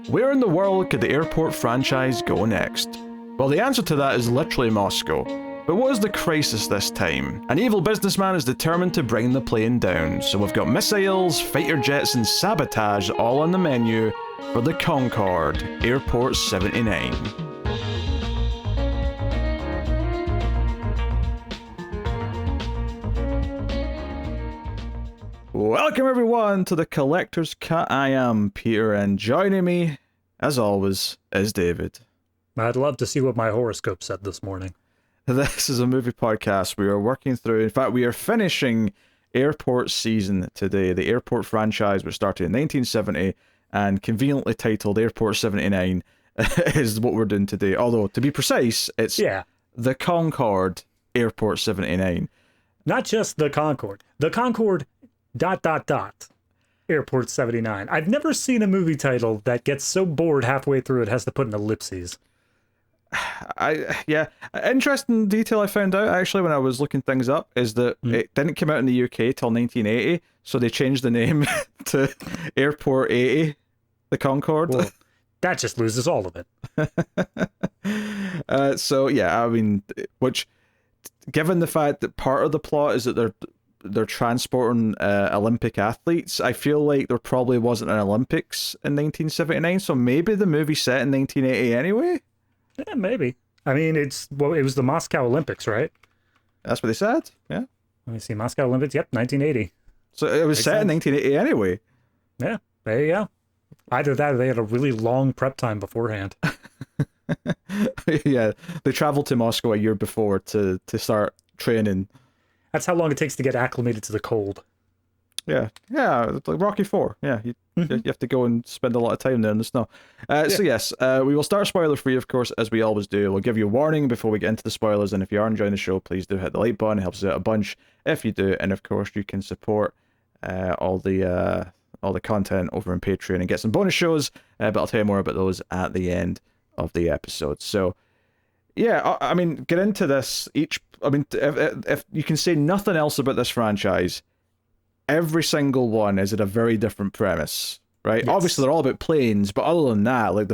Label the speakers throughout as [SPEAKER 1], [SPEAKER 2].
[SPEAKER 1] Where in the world could the airport franchise go next? Well, the answer to that is literally Moscow. But what is the crisis this time? An evil businessman is determined to bring the plane down, so we've got missiles, fighter jets, and sabotage all on the menu for the Concorde, Airport 79. Welcome everyone to the Collector's Cut. I am Peter, and joining me, as always, is David.
[SPEAKER 2] I'd love to see what my horoscope said this morning.
[SPEAKER 1] This is a movie podcast. We are working through, in fact, we are finishing Airport season today. The Airport franchise was started in 1970 and conveniently titled Airport 79 is what we're doing today. Although, to be precise, it's the Concorde Airport 79.
[SPEAKER 2] Not just the Concorde. The Concorde ... Airport 79. I've never seen a movie title that gets so bored halfway through it has to put an ellipses.
[SPEAKER 1] Interesting detail I found out actually when I was looking things up is that it didn't come out in the UK till 1980, so they changed the name to Airport 80, the Concorde.
[SPEAKER 2] Well, that just loses all of it.
[SPEAKER 1] Which, given the fact that part of the plot is that they're transporting Olympic athletes, I feel like there probably wasn't an Olympics in 1979, so maybe the movie set in 1980 anyway?
[SPEAKER 2] Yeah, maybe. I mean, it was the Moscow Olympics, right?
[SPEAKER 1] That's what they said, yeah.
[SPEAKER 2] Let me see, Moscow Olympics, yep, 1980.
[SPEAKER 1] So it was set in 1980 anyway.
[SPEAKER 2] Yeah, there you go. Either that or they had a really long prep time beforehand.
[SPEAKER 1] Yeah, they traveled to Moscow a year before to start training.
[SPEAKER 2] That's how long it takes to get acclimated to the cold.
[SPEAKER 1] Yeah, it's like Rocky 4. Yeah, you have to go and spend a lot of time there in the snow. So yes, we will start spoiler free, of course, as we always do. We'll give you a warning before we get into the spoilers, and if you are enjoying the show, please do hit the like button. It helps us out a bunch if you do, and of course you can support all the content over on Patreon and get some bonus shows. But I'll tell you more about those at the end of the episode. So yeah, I mean, get into this. If you can say nothing else about this franchise, every single one is at a very different premise, right? Yes. Obviously, they're all about planes, but other than that, like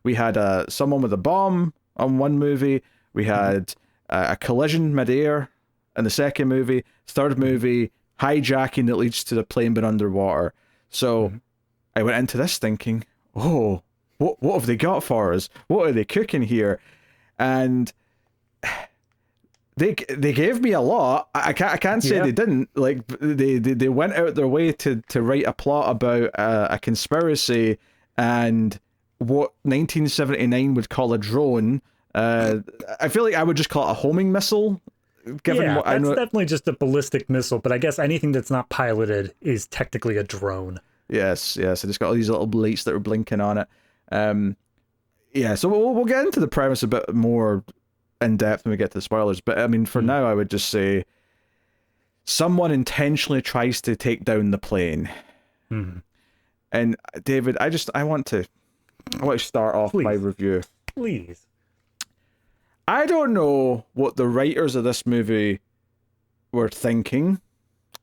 [SPEAKER 1] we had someone with a bomb on one movie, we had a collision midair in the second movie, third movie, hijacking that leads to the plane being underwater. So I went into this thinking, oh, what have they got for us? What are they cooking here? And they gave me a lot. I can't say they didn't. Like they went out their way to write a plot about a conspiracy and what 1979 would call a drone. I feel like I would just call it a homing missile. Given what I know,
[SPEAKER 2] definitely just a ballistic missile. But I guess anything that's not piloted is technically a drone.
[SPEAKER 1] Yes. It's got all these little lights that are blinking on it. So we'll get into the premise a bit more in depth when we get to the spoilers, but I mean, for now, I would just say someone intentionally tries to take down the plane. And David, I want to start off my review.
[SPEAKER 2] Please.
[SPEAKER 1] I don't know what the writers of this movie were thinking,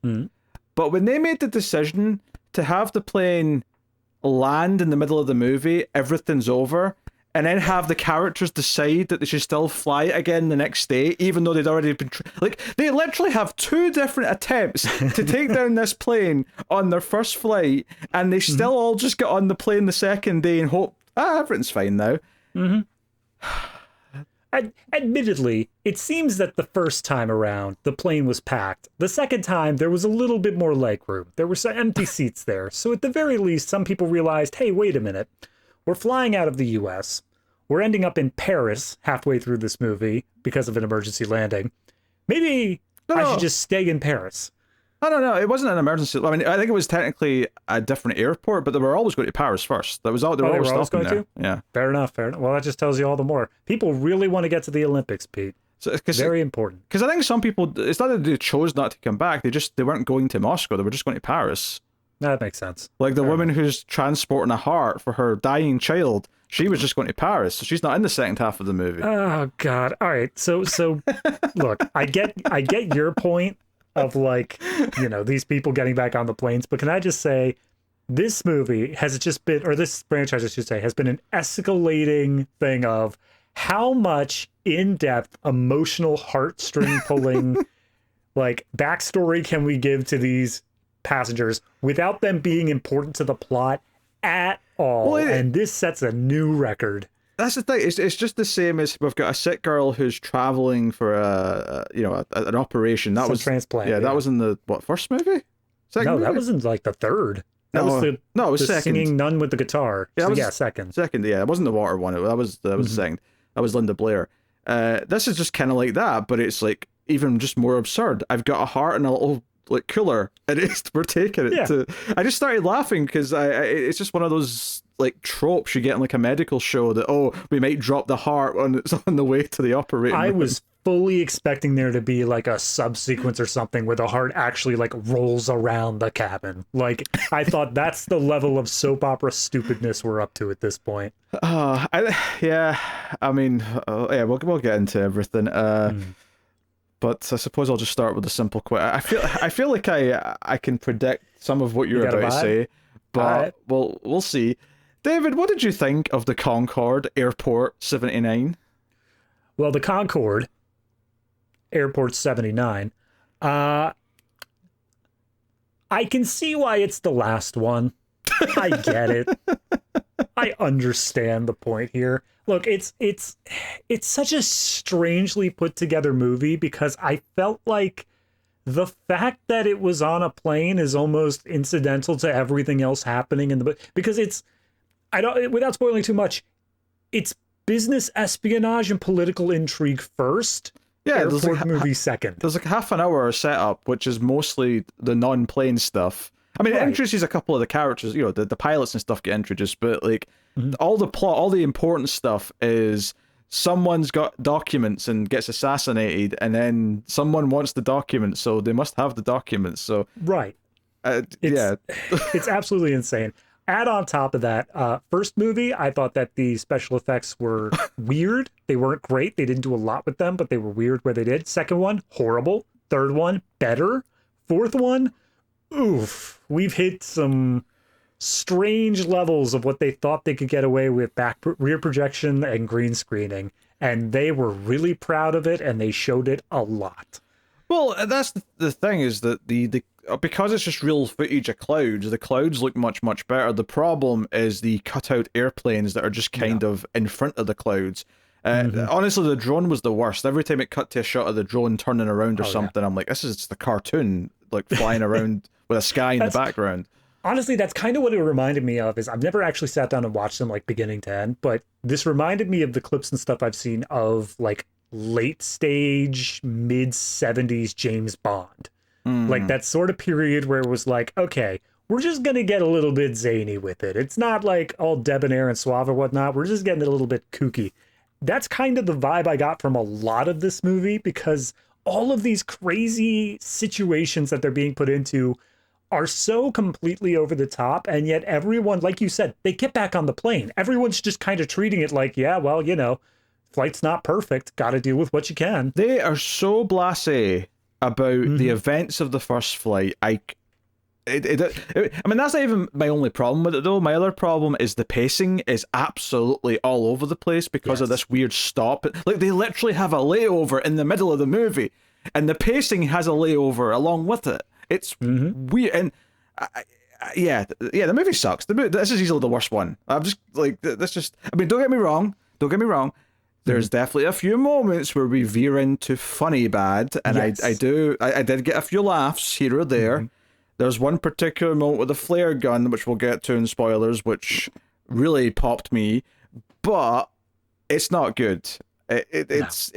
[SPEAKER 1] but when they made the decision to have the plane land in the middle of the movie, everything's over, and then have the characters decide that they should still fly it again the next day, even though they'd already been... they literally have two different attempts to take down this plane on their first flight, and they still all just get on the plane the second day and hope, everything's fine now.
[SPEAKER 2] Admittedly, it seems that the first time around, the plane was packed. The second time, there was a little bit more legroom. There were some empty seats there. So at the very least, some people realized, hey, wait a minute. We're flying out of the U.S. We're ending up in Paris halfway through this movie because of an emergency landing. Maybe I should just stay in Paris.
[SPEAKER 1] No. It wasn't an emergency. I mean, I think it was technically a different airport, but they were always going to Paris first. That was all. They were always going there. Yeah.
[SPEAKER 2] Fair enough. Well, that just tells you all the more. People really want to get to the Olympics, Pete. So, very important.
[SPEAKER 1] Because I think some people, it's not that they chose not to come back. They weren't going to Moscow. They were just going to Paris.
[SPEAKER 2] That makes sense.
[SPEAKER 1] Like the woman who's transporting a heart for her dying child, she was just going to Paris, so she's not in the second half of the movie.
[SPEAKER 2] Oh God! All right, so look, I get your point of, like, you know, these people getting back on the planes, but can I just say, this movie has just been, or this franchise, I should say, has been an escalating thing of how much in-depth, emotional, heartstring pulling, like, backstory can we give to these passengers without them being important to the plot at all. Well, and this sets a new record.
[SPEAKER 1] That's the thing. It's just the same as we've got a sick girl who's traveling for an operation. That was
[SPEAKER 2] transplant.
[SPEAKER 1] Yeah, that was in the first movie? Second movie?
[SPEAKER 2] That was in like the third. That was
[SPEAKER 1] it was
[SPEAKER 2] the
[SPEAKER 1] second.
[SPEAKER 2] Singing nun with the guitar. Second.
[SPEAKER 1] Second, yeah. It wasn't the water one. That was second. That was Linda Blair. This is just kind of like that, but it's like even just more absurd. I've got a heart and a little like cooler, and we're taking it to. I just started laughing because it's just one of those like tropes you get in like a medical show that we might drop the heart when it's on the way to the operating room.
[SPEAKER 2] I was fully expecting there to be like a subsequence or something where the heart actually like rolls around the cabin. Like I thought that's the level of soap opera stupidness we're up to at this point.
[SPEAKER 1] We'll get into everything. But I suppose I'll just start with a simple question. I feel like I can predict some of what you're about to say, but we'll see. David, what did you think of the Concorde Airport 79?
[SPEAKER 2] Well, the Concorde Airport 79, I can see why it's the last one. I get it. I understand the point here. Look, it's such a strangely put together movie because I felt like the fact that it was on a plane is almost incidental to everything else happening in the book, because without spoiling too much, it's business espionage and political intrigue first. Yeah, airport movie second.
[SPEAKER 1] There's like half an hour setup, which is mostly the non-plane stuff. I mean, it introduces a couple of the characters, the pilots and stuff get introduced, but like all the plot, all the important stuff is someone's got documents and gets assassinated, and then someone wants the documents, so they must have the documents. So
[SPEAKER 2] it's absolutely insane. Add on top of that, first movie, I thought that the special effects were weird. They weren't great. They didn't do a lot with them, but they were weird where they did. Second one, horrible. Third one, better. Fourth one, oof. We've hit some strange levels of what they thought they could get away with rear projection and green screening. And they were really proud of it, and they showed it a lot.
[SPEAKER 1] Well, that's the thing is that the because it's just real footage of clouds, the clouds look much, much better. The problem is the cutout airplanes that are just kind of in front of the clouds. Honestly, the drone was the worst. Every time it cut to a shot of the drone turning around or something, I'm like, this is the cartoon, like flying around with a sky in the background.
[SPEAKER 2] Honestly, that's kind of what it reminded me of. Is I've never actually sat down and watched them like beginning to end, but this reminded me of the clips and stuff I've seen of like late stage, mid 70s James Bond. Like that sort of period where it was like, okay, we're just going to get a little bit zany with it. It's not like all debonair and suave or whatnot. We're just getting a little bit kooky. That's kind of the vibe I got from a lot of this movie, because all of these crazy situations that they're being put into are so completely over the top. And yet everyone, like you said, they get back on the plane. Everyone's just kind of treating it like, yeah, well, flight's not perfect. Got to deal with what you can.
[SPEAKER 1] They are so blasé about the events of the first flight. I mean, that's not even my only problem with it, though. My other problem is the pacing is absolutely all over the place because of this weird stop. Like, they literally have a layover in the middle of the movie, and the pacing has a layover along with it. It's weird. And the movie sucks. This is easily the worst one. I'm just like, that's just, I mean, don't get me wrong. There's definitely a few moments where we veer into funny bad, and I did get a few laughs here or there. There's one particular moment with a flare gun, which we'll get to in spoilers, which really popped me, but it's not good. It's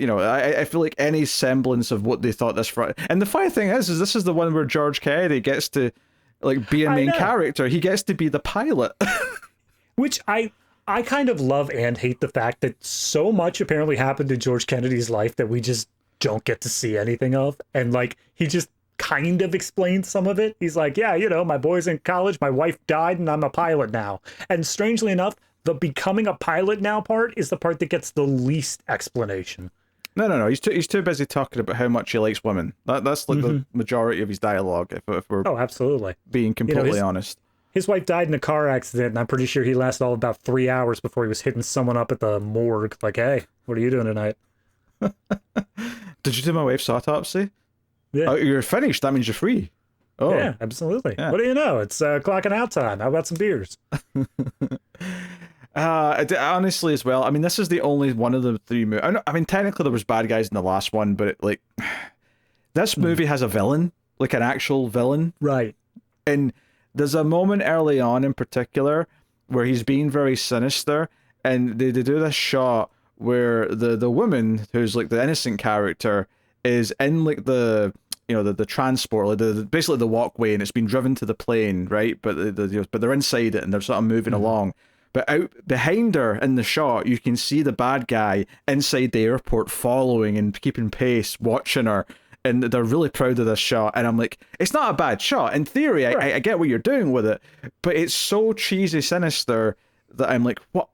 [SPEAKER 1] I feel like any semblance of what they thought this for. And the funny thing is this is the one where George Kennedy gets to like be a main character. He gets to be the pilot,
[SPEAKER 2] which I kind of love and hate the fact that so much apparently happened in George Kennedy's life that we just don't get to see anything of. And like, he just kind of explains some of it. He's like, yeah, my boy's in college, my wife died, and I'm a pilot now. And strangely enough, the becoming a pilot now part is the part that gets the least explanation.
[SPEAKER 1] No. He's too busy talking about how much he likes women. That's like the majority of his dialogue, if we're
[SPEAKER 2] absolutely
[SPEAKER 1] being completely honest.
[SPEAKER 2] His wife died in a car accident, and I'm pretty sure he lasted all about 3 hours before he was hitting someone up at the morgue. Like, hey, what are you doing tonight?
[SPEAKER 1] Did you do my wife's autopsy?
[SPEAKER 2] Yeah.
[SPEAKER 1] Oh, you're finished. That means you're free. Oh,
[SPEAKER 2] Yeah, absolutely.
[SPEAKER 1] Yeah.
[SPEAKER 2] What do you know? It's clocking out time. How about some beers?
[SPEAKER 1] Honestly, as well. I mean, this is the only one of the three movies. I mean, technically there was bad guys in the last one, but this movie has a villain, like an actual villain,
[SPEAKER 2] Right.
[SPEAKER 1] and there's a moment early on in particular where he's being very sinister, and they do this shot where the woman who's like the innocent character is in like the transport, like basically the walkway, and it's been driven to the plane, right? But but they're inside it and they're sort of moving along. But out behind her in the shot, you can see the bad guy inside the airport following and keeping pace, watching her. And they're really proud of this shot. And I'm like, it's not a bad shot. In theory,
[SPEAKER 2] Right.
[SPEAKER 1] I get what you're doing with it. But it's so cheesy sinister that I'm like, what?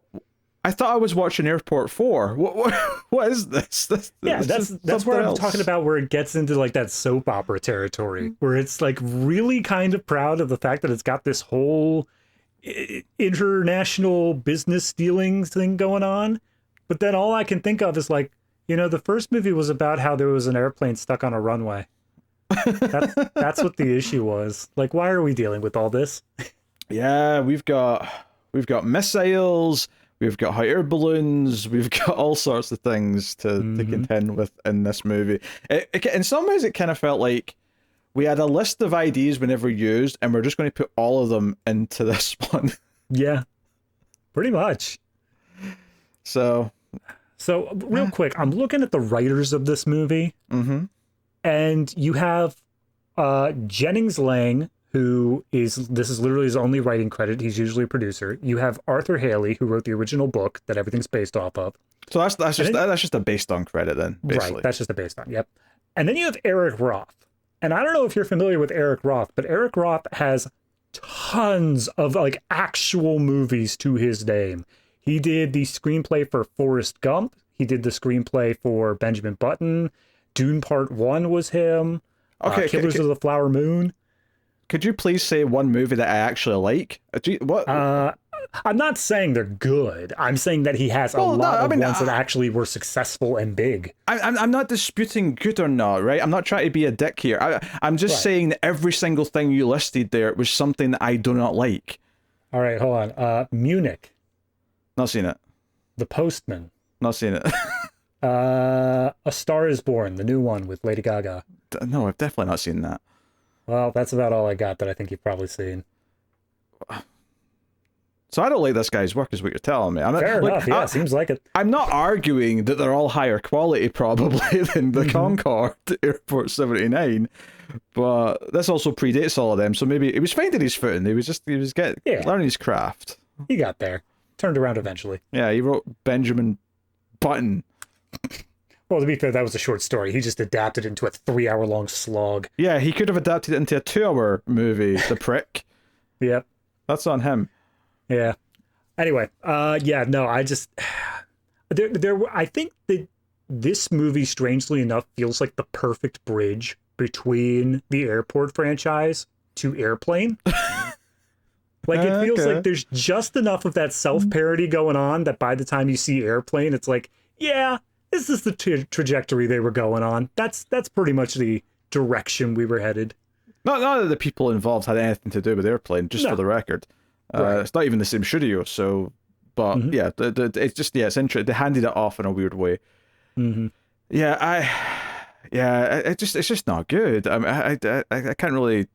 [SPEAKER 1] I thought I was watching Airport 4. What is this?
[SPEAKER 2] Yeah, that's where I'm talking about, where it gets into like that soap opera territory, where it's like really kind of proud of the fact that it's got this whole international business dealings thing going on. But then all I can think of is like, the first movie was about how there was an airplane stuck on a runway. That's what the issue was. Like, why are we dealing with all this?
[SPEAKER 1] Yeah, we've got missiles, we've got hot air balloons, we've got all sorts of things to contend with in this movie. In some ways, it kind of felt like we had a list of ideas we never used, and we're just going to put all of them into this one.
[SPEAKER 2] Yeah, pretty much.
[SPEAKER 1] So
[SPEAKER 2] real quick, I'm looking at the writers of this movie, and you have Jennings Lang, this is literally his only writing credit. He's usually a producer. You have Arthur Haley, who wrote the original book that everything's based off of.
[SPEAKER 1] So that's just a based on credit then, basically.
[SPEAKER 2] Right, that's just a based on. Yep. And then you have Eric Roth. And I don't know if you're familiar with Eric Roth, but Eric Roth has tons of like actual movies to his name. He did the screenplay for Forrest Gump. He did the screenplay for Benjamin Button. Dune Part 1 was him.
[SPEAKER 1] Okay,
[SPEAKER 2] Killers of the Flower Moon.
[SPEAKER 1] Could you please say one movie that I actually like? What?
[SPEAKER 2] I'm not saying they're good. I'm saying that he has a lot of ones that actually were successful and big.
[SPEAKER 1] I'm not disputing good or not, right? I'm not trying to be a dick here. I'm just saying that every single thing you listed there was something that I do not like.
[SPEAKER 2] All right, hold on. Munich.
[SPEAKER 1] Not seen it.
[SPEAKER 2] The Postman.
[SPEAKER 1] Not seen it.
[SPEAKER 2] A Star is Born, the new one with Lady Gaga.
[SPEAKER 1] No, I've definitely not seen that.
[SPEAKER 2] Well, that's about all I got that I think you've probably seen.
[SPEAKER 1] So I don't like this guy's work, is what you're telling me.
[SPEAKER 2] Fair enough, yeah, seems like it.
[SPEAKER 1] I'm not arguing that they're all higher quality, probably, than the Concorde Airport 79, but this also predates all of them, so maybe he was finding his footing. He was learning his craft.
[SPEAKER 2] He got there. Turned around eventually.
[SPEAKER 1] Yeah, he wrote Benjamin Button.
[SPEAKER 2] Well, to be fair, that was a short story. He just adapted it into a 3-hour-long slog.
[SPEAKER 1] Yeah, he could have adapted it into a 2-hour movie, the prick.
[SPEAKER 2] Yep.
[SPEAKER 1] That's on him.
[SPEAKER 2] Yeah. Anyway, I just I think that this movie, strangely enough, feels like the perfect bridge between the Airport franchise to Airplane. Like, it feels like there's just enough of that self-parody going on that by the time you see Airplane, it's like, yeah, this is the trajectory they were going on. That's pretty much the direction we were headed.
[SPEAKER 1] Not that the people involved had anything to do with Airplane, just for the record. Right. It's not even the same studio, so... But, yeah, it's just... Yeah, it's interesting. They handed it off in a weird way. Yeah, it's just not good. I can't really...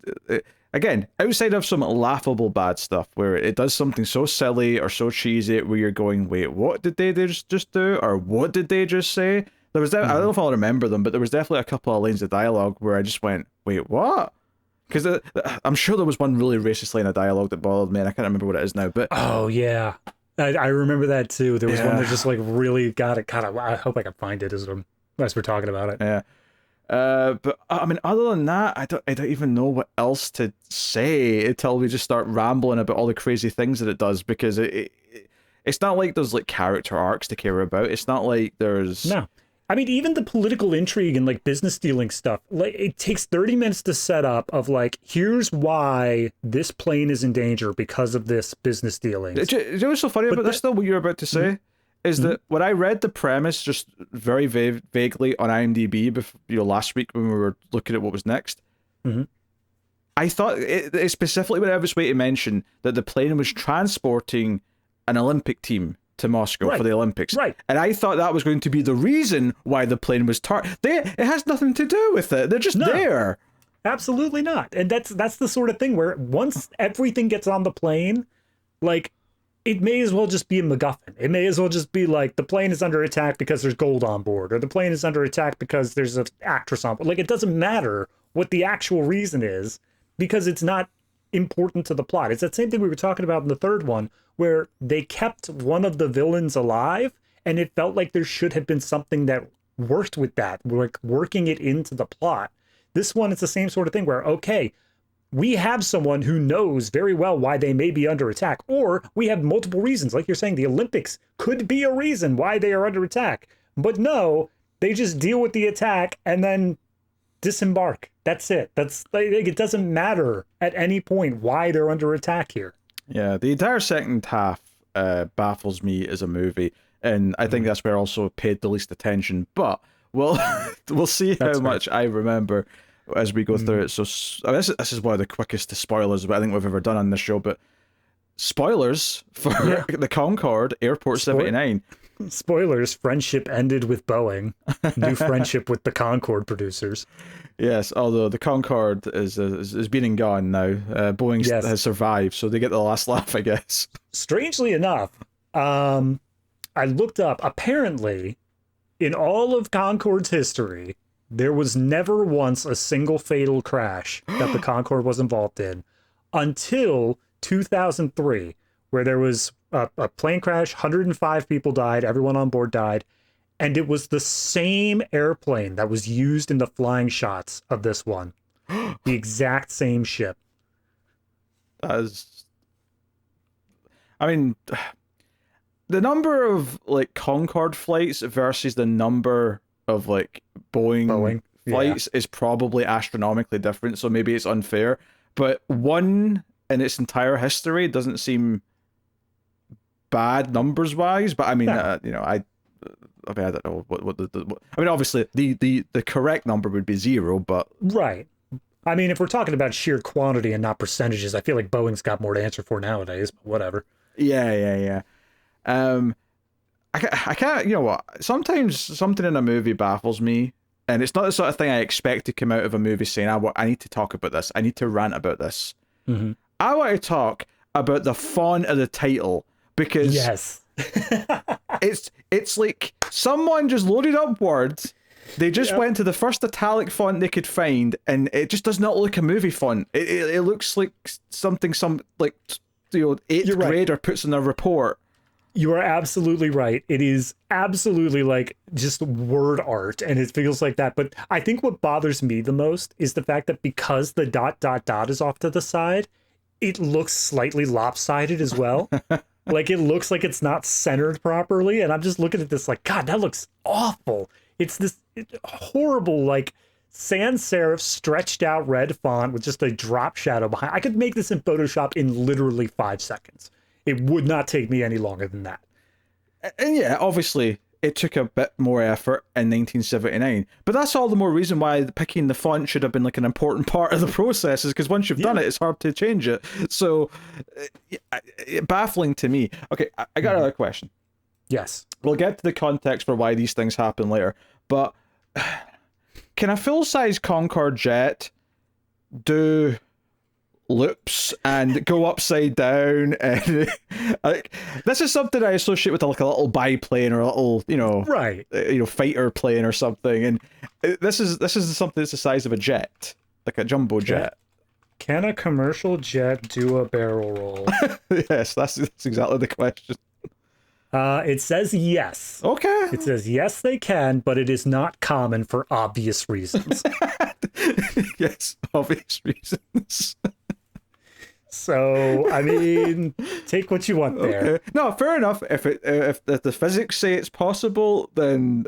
[SPEAKER 1] Again, outside of some laughable bad stuff where it does something so silly or so cheesy where you're going, wait, what did they just do? Or what did they just say? There was I don't know if I'll remember them, but there was definitely a couple of lines of dialogue where I just went, wait, what? Because I'm sure there was one really racist line of dialogue that bothered me, and I can't remember what it is now. But
[SPEAKER 2] oh, yeah. I remember that, too. There was one that just, like, really got it kind of... I hope I can find it as we're talking about it.
[SPEAKER 1] Yeah. But I mean, other than that, I don't even know what else to say until we just start rambling about all the crazy things that it does, because it's not like there's like character arcs to care about. It's not like there's
[SPEAKER 2] I mean, even the political intrigue and like business dealing stuff, like it takes 30 minutes to set up of like, here's why this plane is in danger because of this business dealing.
[SPEAKER 1] You know what's so funny about this though, what you're about to say, is that when I read the premise just very vaguely on IMDb before, last week when we were looking at what was next, I thought it specifically went out of its way to mention that the plane was transporting an Olympic team to Moscow for the Olympics. Right. And I thought that was going to be the reason why the plane was it has nothing to do with it. They're just there.
[SPEAKER 2] Absolutely not. And that's the sort of thing where once everything gets on the plane, like, it may as well just be a MacGuffin. It may as well just be like the plane is under attack because there's gold on board, or the plane is under attack because there's an actress on board. Like, it doesn't matter what the actual reason is because it's not important to the plot. It's that same thing we were talking about in the third one, where they kept one of the villains alive, and it felt like there should have been something that worked with that, like working it into the plot. This one, it's the same sort of thing where, okay, we have someone who knows very well why they may be under attack, or we have multiple reasons. Like you're saying, the Olympics could be a reason why they are under attack. But no, they just deal with the attack and then disembark. That's it. That's like, it doesn't matter at any point why they're under attack here.
[SPEAKER 1] Yeah, the entire second half baffles me as a movie, and I think that's where I also paid the least attention. But we'll see how much I remember as we go through it. So I mean, this is one of the quickest spoilers I think we've ever done on this show. But spoilers for the Concorde Airport 79.
[SPEAKER 2] Spoilers, friendship ended with Boeing. New friendship with the Concorde producers.
[SPEAKER 1] Yes, although the Concorde is been and gone now. Boeing has survived, so they get the last laugh, I guess.
[SPEAKER 2] Strangely enough, I looked up, apparently, in all of Concorde's history, there was never once a single fatal crash that the Concorde was involved in until 2003, where there was a plane crash, 105 people died, everyone on board died, and it was the same airplane that was used in the flying shots of this one. The exact same ship.
[SPEAKER 1] I mean, the number of like Concorde flights versus the number of like Boeing flights is probably astronomically different, so maybe it's unfair. But one in its entire history doesn't seem bad numbers wise. But I mean, I don't know what I mean. Obviously, the correct number would be 0, but
[SPEAKER 2] right. I mean, if we're talking about sheer quantity and not percentages, I feel like Boeing's got more to answer for nowadays. But whatever. Yeah.
[SPEAKER 1] I can't. You know what? Sometimes something in a movie baffles me, and it's not the sort of thing I expect to come out of a movie saying, I need to talk about this. I need to rant about this. Mm-hmm. I want to talk about the font of the title, because it's like someone just loaded up Word. They just went to the first italic font they could find, and it just does not look a movie font. It looks like something like 8th grader puts in a report.
[SPEAKER 2] You are absolutely right. It is absolutely like just word art, and it feels like that. But I think what bothers me the most is the fact that because the ... is off to the side, it looks slightly lopsided as well. Like, it looks like it's not centered properly, and I'm just looking at this like, God, that looks awful. It's this horrible, like, sans serif stretched out red font with just a drop shadow behind. I could make this in Photoshop in literally 5 seconds. It would not take me any longer than that.
[SPEAKER 1] And yeah, obviously, it took a bit more effort in 1979. But that's all the more reason why picking the font should have been like an important part of the process, is because once you've done it, it's hard to change it. So, baffling to me. Okay, I got another question.
[SPEAKER 2] Yes.
[SPEAKER 1] We'll get to the context for why these things happen later. But can a full-size Concorde jet do loops and go upside down, and like this is something I associate with like a little biplane or a little fighter plane or something, and this is something that's the size of a jet, like a jumbo jet.
[SPEAKER 2] Can a commercial jet do a barrel roll?
[SPEAKER 1] Yes, that's exactly the question.
[SPEAKER 2] It says yes.
[SPEAKER 1] Okay.
[SPEAKER 2] It says yes, they can, but it is not common for obvious reasons.
[SPEAKER 1] Yes, obvious reasons.
[SPEAKER 2] So, I mean, take what you want there.
[SPEAKER 1] Okay. No, fair enough. If the physics say it's possible, then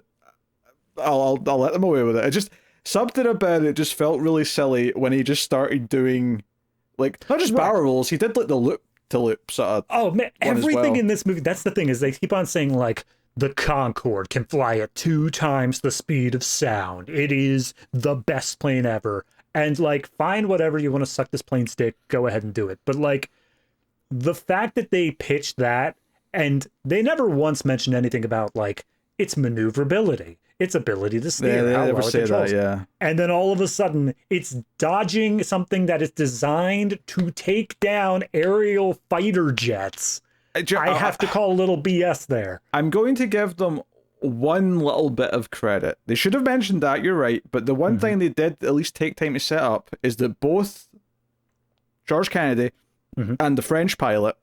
[SPEAKER 1] I'll let them away with it. It just something about it just felt really silly when he just started doing like not just barrel rolls. He did like the loop to loop sort of.
[SPEAKER 2] Oh man, everything in this movie. That's the thing is they keep on saying like the Concorde can fly at 2 times the speed of sound. It is the best plane ever. And like, find whatever you want to suck this plane's dick, go ahead and do it. But like, the fact that they pitched that, and they never once mentioned anything about like its maneuverability, its ability to steer.
[SPEAKER 1] They
[SPEAKER 2] how
[SPEAKER 1] never
[SPEAKER 2] well it
[SPEAKER 1] say
[SPEAKER 2] controls.
[SPEAKER 1] that, yeah.
[SPEAKER 2] And then all of a sudden, it's dodging something that is designed to take down aerial fighter jets. I have to call a little BS there.
[SPEAKER 1] I'm going to give them one little bit of credit. They should have mentioned that, you're right, but the one thing they did at least take time to set up is that both George Kennedy and the French pilot,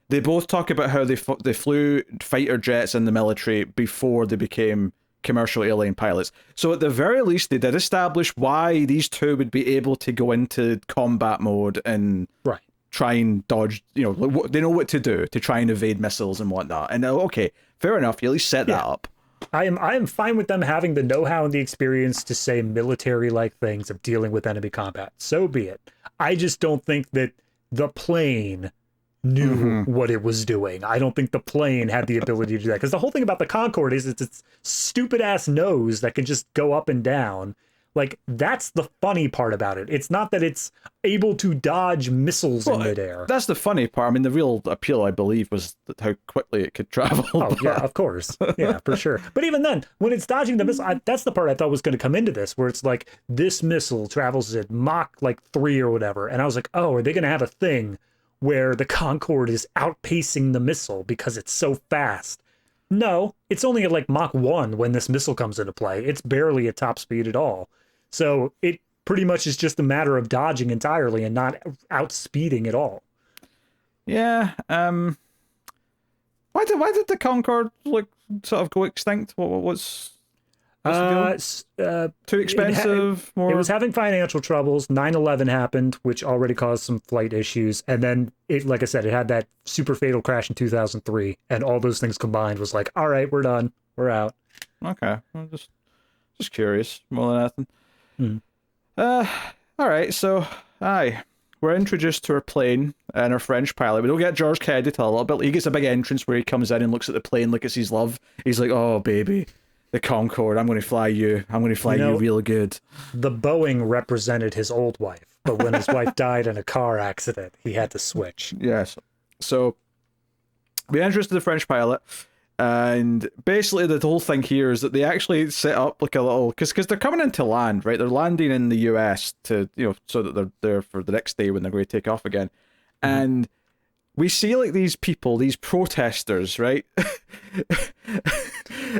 [SPEAKER 1] they both talk about how they flew fighter jets in the military before they became commercial airline pilots. So at the very least, they did establish why these two would be able to go into combat mode and try and dodge, you know, they know what to do to try and evade missiles and whatnot. And okay, fair enough, you at least set that up.
[SPEAKER 2] I am fine with them having the know-how and the experience to say military-like things of dealing with enemy combat. So be it. I just don't think that the plane knew what it was doing. I don't think the plane had the ability to do that. Because the whole thing about the Concorde is it's its stupid-ass nose that can just go up and down. Like, that's the funny part about it. It's not that it's able to dodge missiles in midair.
[SPEAKER 1] That's the funny part. I mean, the real appeal, I believe, was how quickly it could travel.
[SPEAKER 2] Oh, yeah, of course. Yeah, for sure. But even then, when it's dodging the missile, that's the part I thought was going to come into this, where it's like, this missile travels at Mach, like, 3 or whatever. And I was like, oh, are they going to have a thing where the Concorde is outpacing the missile because it's so fast? No, it's only at, like, Mach 1 when this missile comes into play. It's barely at top speed at all. So it pretty much is just a matter of dodging entirely and not outspeeding at all.
[SPEAKER 1] Yeah. Why did the Concorde like sort of go extinct? What's the deal? Too expensive?
[SPEAKER 2] It was having financial troubles. 9/11 happened, which already caused some flight issues, and then it, like I said, it had that super fatal crash in 2003, and all those things combined was like, all right, we're done, we're out.
[SPEAKER 1] Okay, I'm just curious more than anything. All right, so we're introduced to our plane and our French pilot. We don't get George Kennedy till a little bit. He gets a big entrance where he comes in and looks at the plane like it's his love. He's like, "Oh baby, the Concorde. I'm going to fly you. I'm going to fly you real good."
[SPEAKER 2] The Boeing represented his old wife, but when his wife died in a car accident, he had to switch.
[SPEAKER 1] Yes. So we introduced the French pilot. And basically the whole thing here is that they actually set up like a little, because they're coming into land, right? They're landing in the US to, you know, so that they're there for the next day when they're going to take off again. And we see like these people, these protesters, right?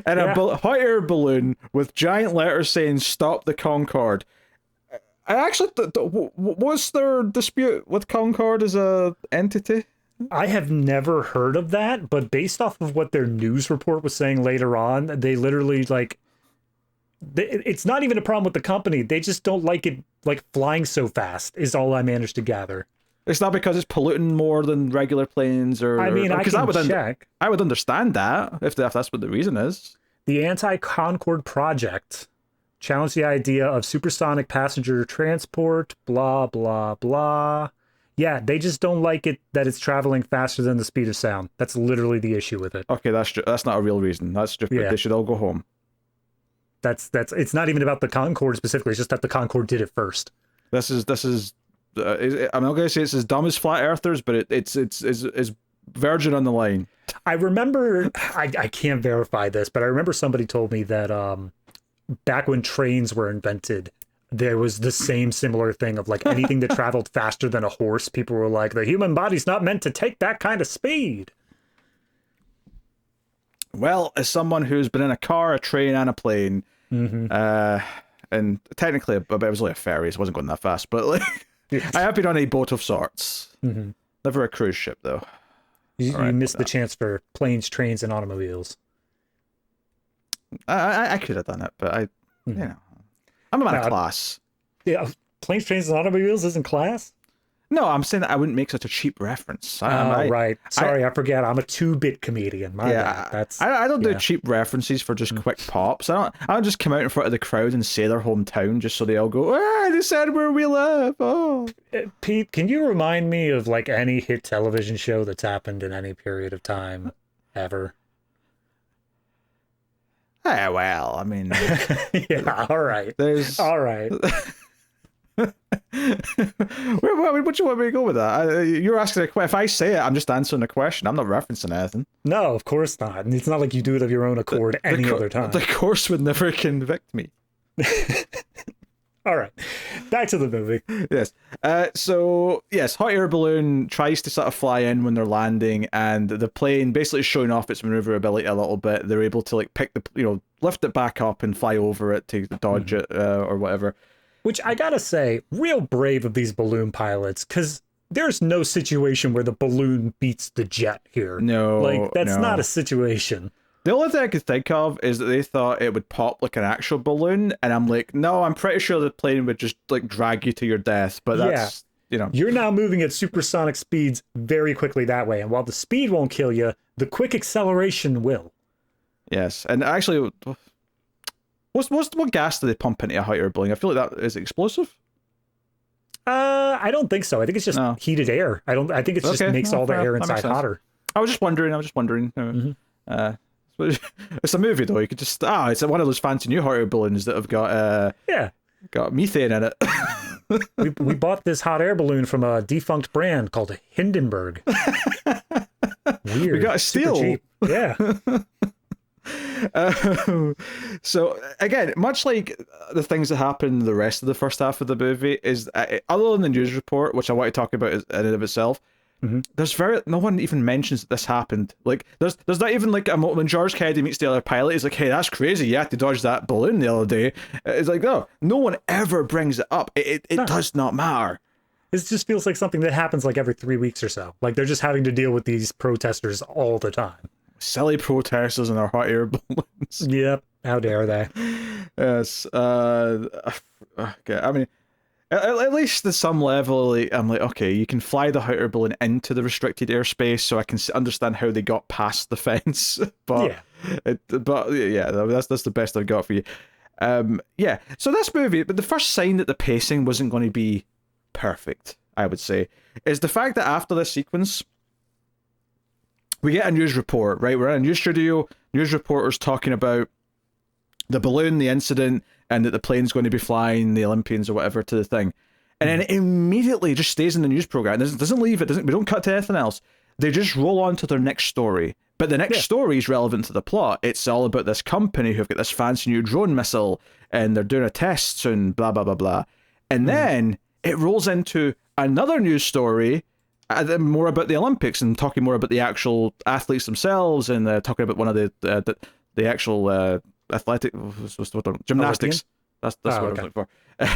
[SPEAKER 1] And a hot air balloon with giant letters saying "Stop the Concorde." I actually, what's their dispute with Concorde as a entity?
[SPEAKER 2] I have never heard of that, but based off of what their news report was saying later on, they literally like, it's not even a problem with the company. They just don't like it like flying so fast is all I managed to gather.
[SPEAKER 1] It's not because it's polluting more than regular planes, or
[SPEAKER 2] I mean, I can check.
[SPEAKER 1] I would understand that if that's what the reason is.
[SPEAKER 2] The Anti-Concorde Project challenged the idea of supersonic passenger transport, blah, blah, blah. Yeah, they just don't like it that it's traveling faster than the speed of sound. That's literally the issue with it.
[SPEAKER 1] Okay, that's not a real reason. That's just they should all go home.
[SPEAKER 2] That's it's not even about the Concorde specifically. It's just that the Concorde did it first.
[SPEAKER 1] This is I'm not gonna say it's as dumb as flat earthers, but it's Virgin on the line.
[SPEAKER 2] I remember I can't verify this, but I remember somebody told me that back when trains were invented, there was the same similar thing of like anything that traveled faster than a horse. People were like, the human body's not meant to take that kind of speed. Well,
[SPEAKER 1] as someone who's been in a car, a train, and a plane, and technically, it was only a ferry, so it wasn't going that fast, but like, I have been on a boat of sorts. Never a cruise ship, though.
[SPEAKER 2] You missed the chance for planes, trains, and automobiles.
[SPEAKER 1] I could have done it, but you know. I'm a man of class.
[SPEAKER 2] Yeah, planes, trains, and automobiles isn't class?
[SPEAKER 1] No, I'm saying that I wouldn't make such a cheap reference.
[SPEAKER 2] Right. Sorry, I forget. I'm a 2-bit comedian. My bad. That's
[SPEAKER 1] I don't do cheap references for just quick pops. I don't just come out in front of the crowd and say their hometown just so they all go, they said where we live. Oh.
[SPEAKER 2] Pete, can you remind me of like any hit television show that's happened in any period of time ever?
[SPEAKER 1] Well, I mean,
[SPEAKER 2] yeah, all right.
[SPEAKER 1] There's
[SPEAKER 2] all right.
[SPEAKER 1] What do you want me to go with that? You're asking a question. If I say it, I'm just answering a question. I'm not referencing anything.
[SPEAKER 2] No, of course not. It's not like you do it of your own accord any other time.
[SPEAKER 1] The course would never convict me.
[SPEAKER 2] All right, back to the movie.
[SPEAKER 1] Yes. So yes, hot air balloon tries to sort of fly in when they're landing, and the plane basically showing off its maneuverability a little bit. They're able to like pick lift it back up and fly over it to dodge it or whatever.
[SPEAKER 2] Which I gotta say, real brave of these balloon pilots, because there's no situation where the balloon beats the jet here.
[SPEAKER 1] No,
[SPEAKER 2] like that's not a situation.
[SPEAKER 1] The only thing I could think of is that they thought it would pop like an actual balloon, and I'm like, no, I'm pretty sure the plane would just like drag you to your death. But that's
[SPEAKER 2] you're now moving at supersonic speeds very quickly that way, and while the speed won't kill you, the quick acceleration will.
[SPEAKER 1] Yes, and actually, what gas do they pump into a hot air balloon? I feel like that is explosive.
[SPEAKER 2] I don't think so. I think it's just heated air. I think it just makes all the air inside hotter.
[SPEAKER 1] I was just wondering. It's a movie though. You could just it's one of those fancy new hot air balloons that have got got methane in it.
[SPEAKER 2] we bought this hot air balloon from a defunct brand called Hindenburg. Weird.
[SPEAKER 1] We got a steal.
[SPEAKER 2] Super cheap. Yeah.
[SPEAKER 1] So again, much like the things that happen in the rest of the first half of the movie, is other than the news report, which I want to talk about in and of itself, there's no one even mentions that this happened. Like there's not even like when George Kennedy meets the other pilot, he's like, hey, that's crazy, you had to dodge that balloon the other day. It's like, no one ever brings it up. It does not matter.
[SPEAKER 2] It just feels like something that happens like every 3 weeks or so. Like they're just having to deal with these protesters all the time.
[SPEAKER 1] Silly protesters in our hot air balloons.
[SPEAKER 2] Yep. How dare they?
[SPEAKER 1] Yes. Okay. I mean, at least to some level, I'm like, okay, you can fly the hot air balloon into the restricted airspace, so I can understand how they got past the fence. But that's the best I've got for you. So this movie, but the first sign that the pacing wasn't going to be perfect, I would say, is the fact that after this sequence, we get a news report, right? We're in a news studio, news reporters talking about the balloon, the incident, and that the plane's going to be flying the Olympians or whatever to the thing. And then it immediately just stays in the news program. It doesn't leave it. We don't cut to anything else. They just roll on to their next story. But the next story is relevant to the plot. It's all about this company who've got this fancy new drone missile, and they're doing a test soon, blah, blah, blah, blah. And then it rolls into another news story, more about the Olympics and talking more about the actual athletes themselves, and talking about one of the actual athletic gymnastics. That's what I was looking for.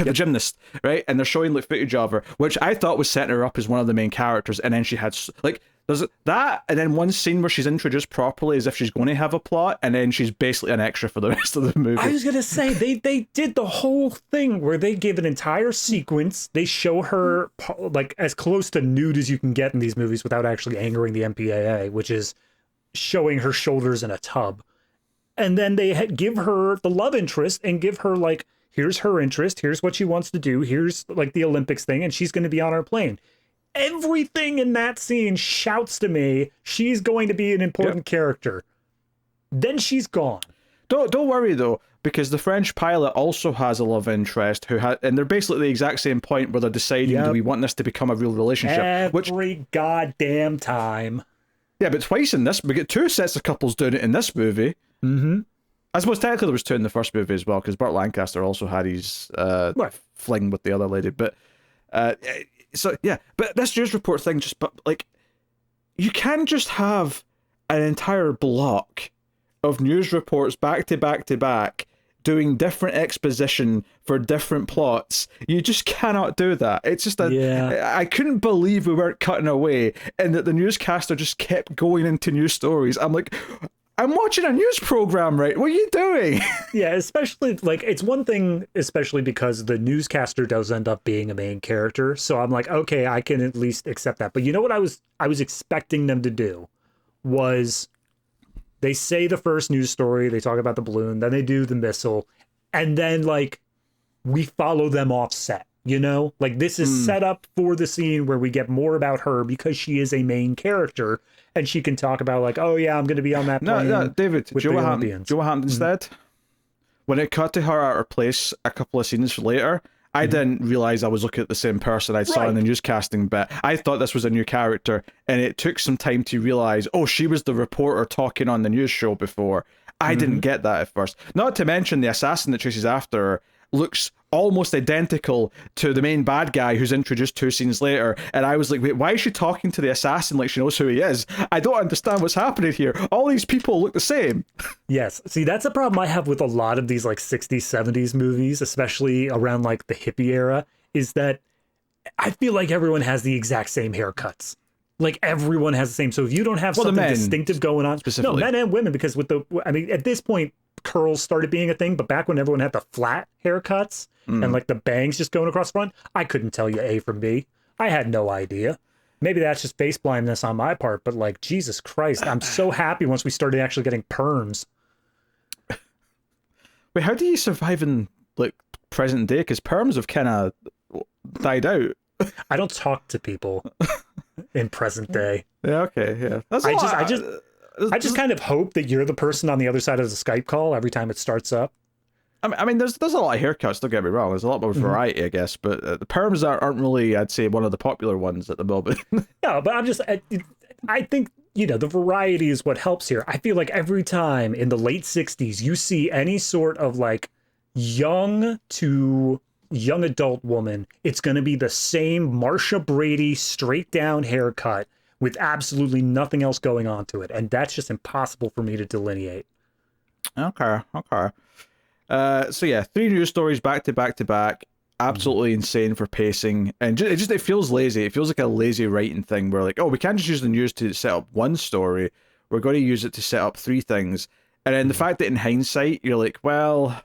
[SPEAKER 1] The gymnast, right? And they're showing like footage of her, which I thought was setting her up as one of the main characters, and then she had like there's that, and then one scene where she's introduced properly as if she's going to have a plot, and then she's basically an extra for the rest of the movie.
[SPEAKER 2] I was gonna say they did the whole thing where they give an entire sequence. They show her like as close to nude as you can get in these movies without actually angering the MPAA, which is showing her shoulders in a tub. And then they give her the love interest and give her like, here's her interest, here's what she wants to do, here's like the Olympics thing, and she's going to be on our plane. Everything in that scene shouts to me she's going to be an important character. Then she's gone.
[SPEAKER 1] Don't worry though, because the French pilot also has a love interest and they're basically at the exact same point where they're deciding, do we want this to become a real relationship?
[SPEAKER 2] Every goddamn time.
[SPEAKER 1] Yeah, but twice in this, we get two sets of couples doing it in this movie.
[SPEAKER 2] Mm-hmm.
[SPEAKER 1] I suppose technically there was two in the first movie as well, because Burt Lancaster also had his fling with the other lady. But but this news report thing you can just have an entire block of news reports back to back to back doing different exposition for different plots. You just cannot do that. It's just I couldn't believe we weren't cutting away and that the newscaster just kept going into new stories. I'm like, I'm watching a news program, right? What are you doing?
[SPEAKER 2] Yeah, especially like it's one thing, especially because the newscaster does end up being a main character. So I'm like, okay, I can at least accept that. But you know what I was expecting them to do was they say the first news story, they talk about the balloon, then they do the missile, and then like we follow them off set. You know, like this is set up for the scene where we get more about her because she is a main character and she can talk about like, oh yeah, I'm going to be on that plane.
[SPEAKER 1] No, David, do you know what happened? Do you know what happened instead? When it cut to her at her place a couple of scenes later, I didn't realize I was looking at the same person I saw in the newscasting bit. I thought this was a new character, and it took some time to realize, oh, she was the reporter talking on the news show before. I didn't get that at first. Not to mention the assassin that chases after her looks almost identical to the main bad guy who's introduced 2 scenes later, and I was like, wait, why is she talking to the assassin like she knows who he is? I don't understand what's happening here. All these people look the same.
[SPEAKER 2] Yes. See, that's a problem I have with a lot of these like 60s, 70s movies, especially around like the hippie era, is that I feel like everyone has the exact same haircuts. Like everyone has the same. So if you don't have something distinctive going on, no, men and women, because I mean, at this point, curls started being a thing, but back when everyone had the flat haircuts and like the bangs just going across the front, I couldn't tell you A from B. I had no idea. Maybe that's just face blindness on my part, but like, Jesus Christ, I'm so happy once we started actually getting perms.
[SPEAKER 1] Wait, how do you survive in like present day? Because perms have kind of died out.
[SPEAKER 2] I don't talk to people in present day.
[SPEAKER 1] Yeah, okay, yeah.
[SPEAKER 2] I just kind of hope that you're the person on the other side of the Skype call every time it starts up.
[SPEAKER 1] I mean, there's a lot of haircuts, don't get me wrong. There's a lot more variety, I guess, but the perms aren't really, I'd say, one of the popular ones at the moment.
[SPEAKER 2] No, but I think, you know, the variety is what helps here. I feel like every time in the late 60s, you see any sort of like young to young adult woman, it's going to be the same Marsha Brady straight down haircut with absolutely nothing else going on to it. And that's just impossible for me to delineate.
[SPEAKER 1] Okay. So yeah, 3 news stories back to back to back. Absolutely insane for pacing. And it feels lazy. It feels like a lazy writing thing where like, oh, we can't just use the news to set up one story. We're going to use it to set up 3 things. And then the fact that in hindsight, you're like, well,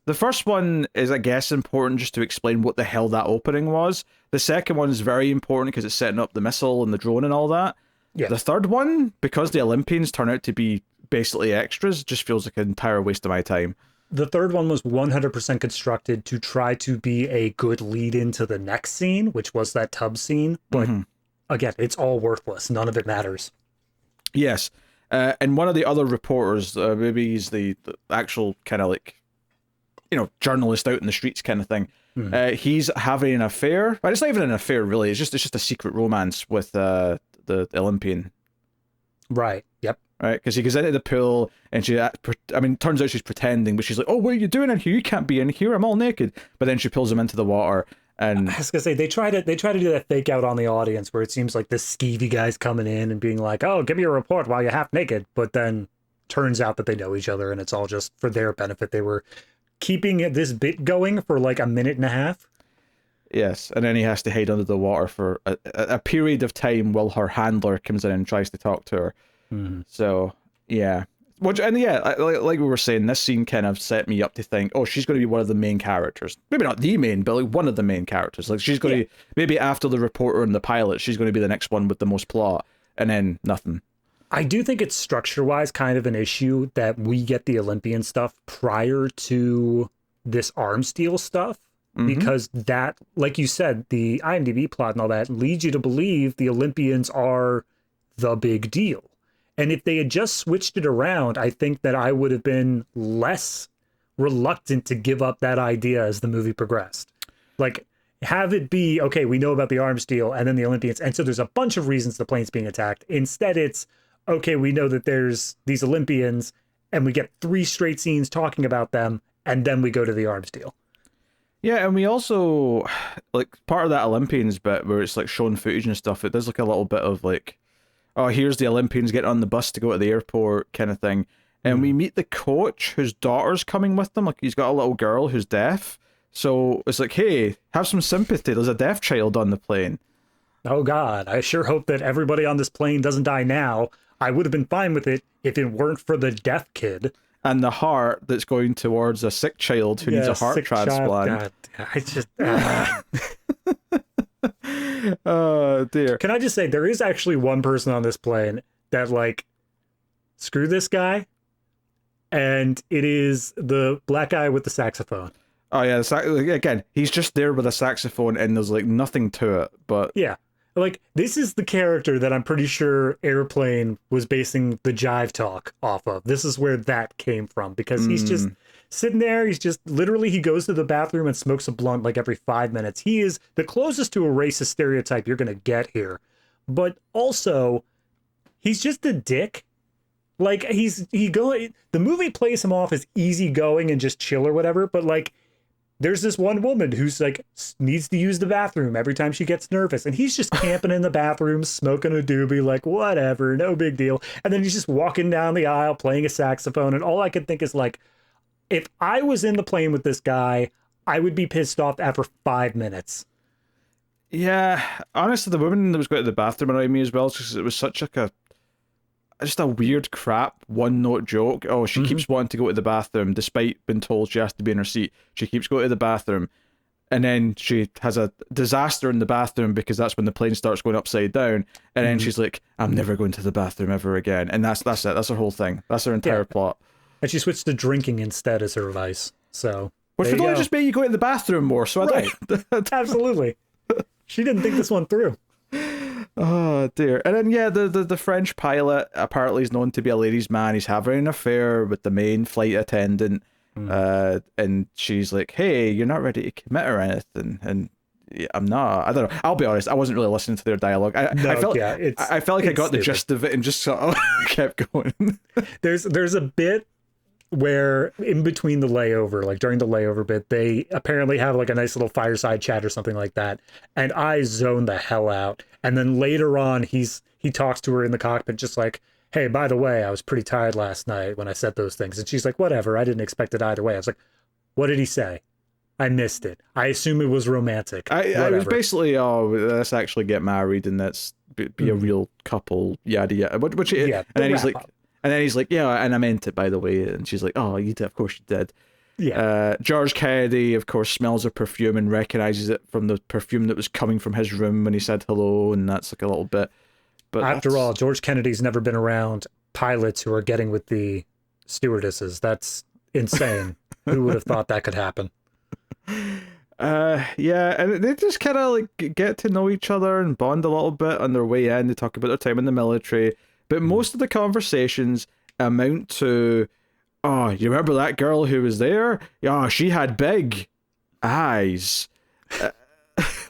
[SPEAKER 1] the first one is, I guess, important just to explain what the hell that opening was. The second one is very important because it's setting up the missile and the drone and all that. Yeah. The third one, because the Olympians turn out to be basically extras, just feels like an entire waste of my time.
[SPEAKER 2] The third one was 100% constructed to try to be a good lead into the next scene, which was that tub scene. But again, it's all worthless. None of it matters.
[SPEAKER 1] Yes. And one of the other reporters, maybe he's the actual kind of like, you know, journalist out in the streets kind of thing. He's having an affair. But it's not even an affair, really. It's just a secret romance with the Olympian.
[SPEAKER 2] Right. Yep.
[SPEAKER 1] Right, because he goes into the pool and turns out she's pretending, but she's like, "Oh, what are you doing in here? You can't be in here. I'm all naked." But then she pulls him into the water, and
[SPEAKER 2] I was gonna say they try to do that fake out on the audience where it seems like this skeevy guy's coming in and being like, "Oh, give me a report while you're half naked," but then turns out that they know each other and it's all just for their benefit. They were keeping this bit going for like a minute and a half.
[SPEAKER 1] Yes, and then he has to hide under the water for a period of time while her handler comes in and tries to talk to her. So, yeah. Like we were saying, this scene kind of set me up to think, oh, she's going to be one of the main characters. Maybe not the main, but like one of the main characters. Like she's going to, maybe after the reporter and the pilot, she's going to be the next one with the most plot. And then nothing.
[SPEAKER 2] I do think it's structure-wise kind of an issue that we get the Olympian stuff prior to this arms deal stuff. Because that, like you said, the IMDb plot and all that leads you to believe the Olympians are the big deal. And if they had just switched it around, I think that I would have been less reluctant to give up that idea as the movie progressed. Like, have it be, okay, we know about the arms deal and then the Olympians. And so there's a bunch of reasons the plane's being attacked. Instead, it's, okay, we know that there's these Olympians and we get 3 straight scenes talking about them. And then we go to the arms deal.
[SPEAKER 1] Yeah, and we also, like, part of that Olympians bit where it's like showing footage and stuff, it does look a little bit of like, oh, here's the Olympians getting on the bus to go to the airport kind of thing. And we meet the coach whose daughter's coming with them. Like, he's got a little girl who's deaf. So it's like, hey, have some sympathy. There's a deaf child on the plane.
[SPEAKER 2] Oh, God. I sure hope that everybody on this plane doesn't die now. I would have been fine with it if it weren't for the deaf kid.
[SPEAKER 1] And the heart that's going towards a sick child who needs a heart transplant.
[SPEAKER 2] God, I just...
[SPEAKER 1] Oh, dear.
[SPEAKER 2] Can I just say, there is actually one person on this plane that, like, screw this guy, and it is the black guy with the saxophone.
[SPEAKER 1] Oh, yeah. Again, he's just there with a saxophone, and there's, like, nothing to it, but...
[SPEAKER 2] Yeah. Like, this is the character that I'm pretty sure Airplane was basing the jive talk off of. This is where that came from, because he's just sitting there. He's just literally, he goes to the bathroom and smokes a blunt like every 5 minutes. He is the closest to a racist stereotype you're going to get here. But also, he's just a dick. Like, the movie plays him off as easygoing and just chill or whatever, but like, there's this one woman who's like needs to use the bathroom every time she gets nervous, and he's just camping in the bathroom, smoking a doobie, like whatever, no big deal. And then he's just walking down the aisle playing a saxophone, and all I could think is like, if I was in the plane with this guy, I would be pissed off after 5 minutes.
[SPEAKER 1] Yeah, honestly, the woman that was going to the bathroom annoyed me as well, because it was such like just a weird crap one-note joke. Oh, she keeps wanting to go to the bathroom despite being told she has to be in her seat. She keeps going to the bathroom, and then she has a disaster in the bathroom because that's when the plane starts going upside down, and then she's like, I'm never going to the bathroom ever again. And that's it. That's her whole thing. That's her entire plot. And
[SPEAKER 2] she switched to drinking instead as her vice. So
[SPEAKER 1] which would only just make you go to the bathroom more, so I don't.
[SPEAKER 2] Absolutely. She didn't think this one through.
[SPEAKER 1] Oh dear. And then the French pilot apparently is known to be a ladies' man. He's having an affair with the main flight attendant, and she's like, hey, you're not ready to commit or anything. And yeah, I'm not. I don't know, I'll be honest, I wasn't really listening to their dialogue. I felt like I got the gist of it and just sort of kept going.
[SPEAKER 2] There's a bit where in between the layover, like during the layover bit, they apparently have like a nice little fireside chat or something like that, and I zoned the hell out. And then later on, he talks to her in the cockpit, just like, hey, by the way, I was pretty tired last night when I said those things. And she's like, whatever, I didn't expect it either way. I was like, what did he say? I missed it. I assume it was romantic.
[SPEAKER 1] I was basically, let's actually get married and let's be a real couple, yada yada. And then he's like, yeah, and I meant it, by the way. And she's like, oh, you did, of course you did. Yeah. George Kennedy, of course, smells a perfume and recognizes it from the perfume that was coming from his room when he said hello, and that's like a little bit. But
[SPEAKER 2] after all, George Kennedy's never been around pilots who are getting with the stewardesses. That's insane. Who would have thought that could happen?
[SPEAKER 1] Yeah, and they just kind of like get to know each other and bond a little bit on their way in. They talk about their time in the military, but most of the conversations amount to, oh, you remember that girl who was there? Yeah, she had big eyes.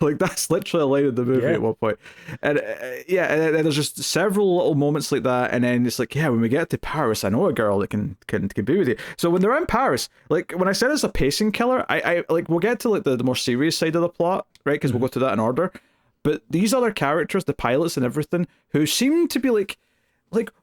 [SPEAKER 1] Like, that's literally a line of the movie at one point. And and there's just several little moments like that, and then it's like, yeah, when we get to Paris, I know a girl that can be with you. So when they're in Paris, like, when I said it's a pacing killer, I like, we'll get to like the more serious side of the plot, right? Because we'll go to that in order. But these other characters, the pilots and everything, who seem to be like,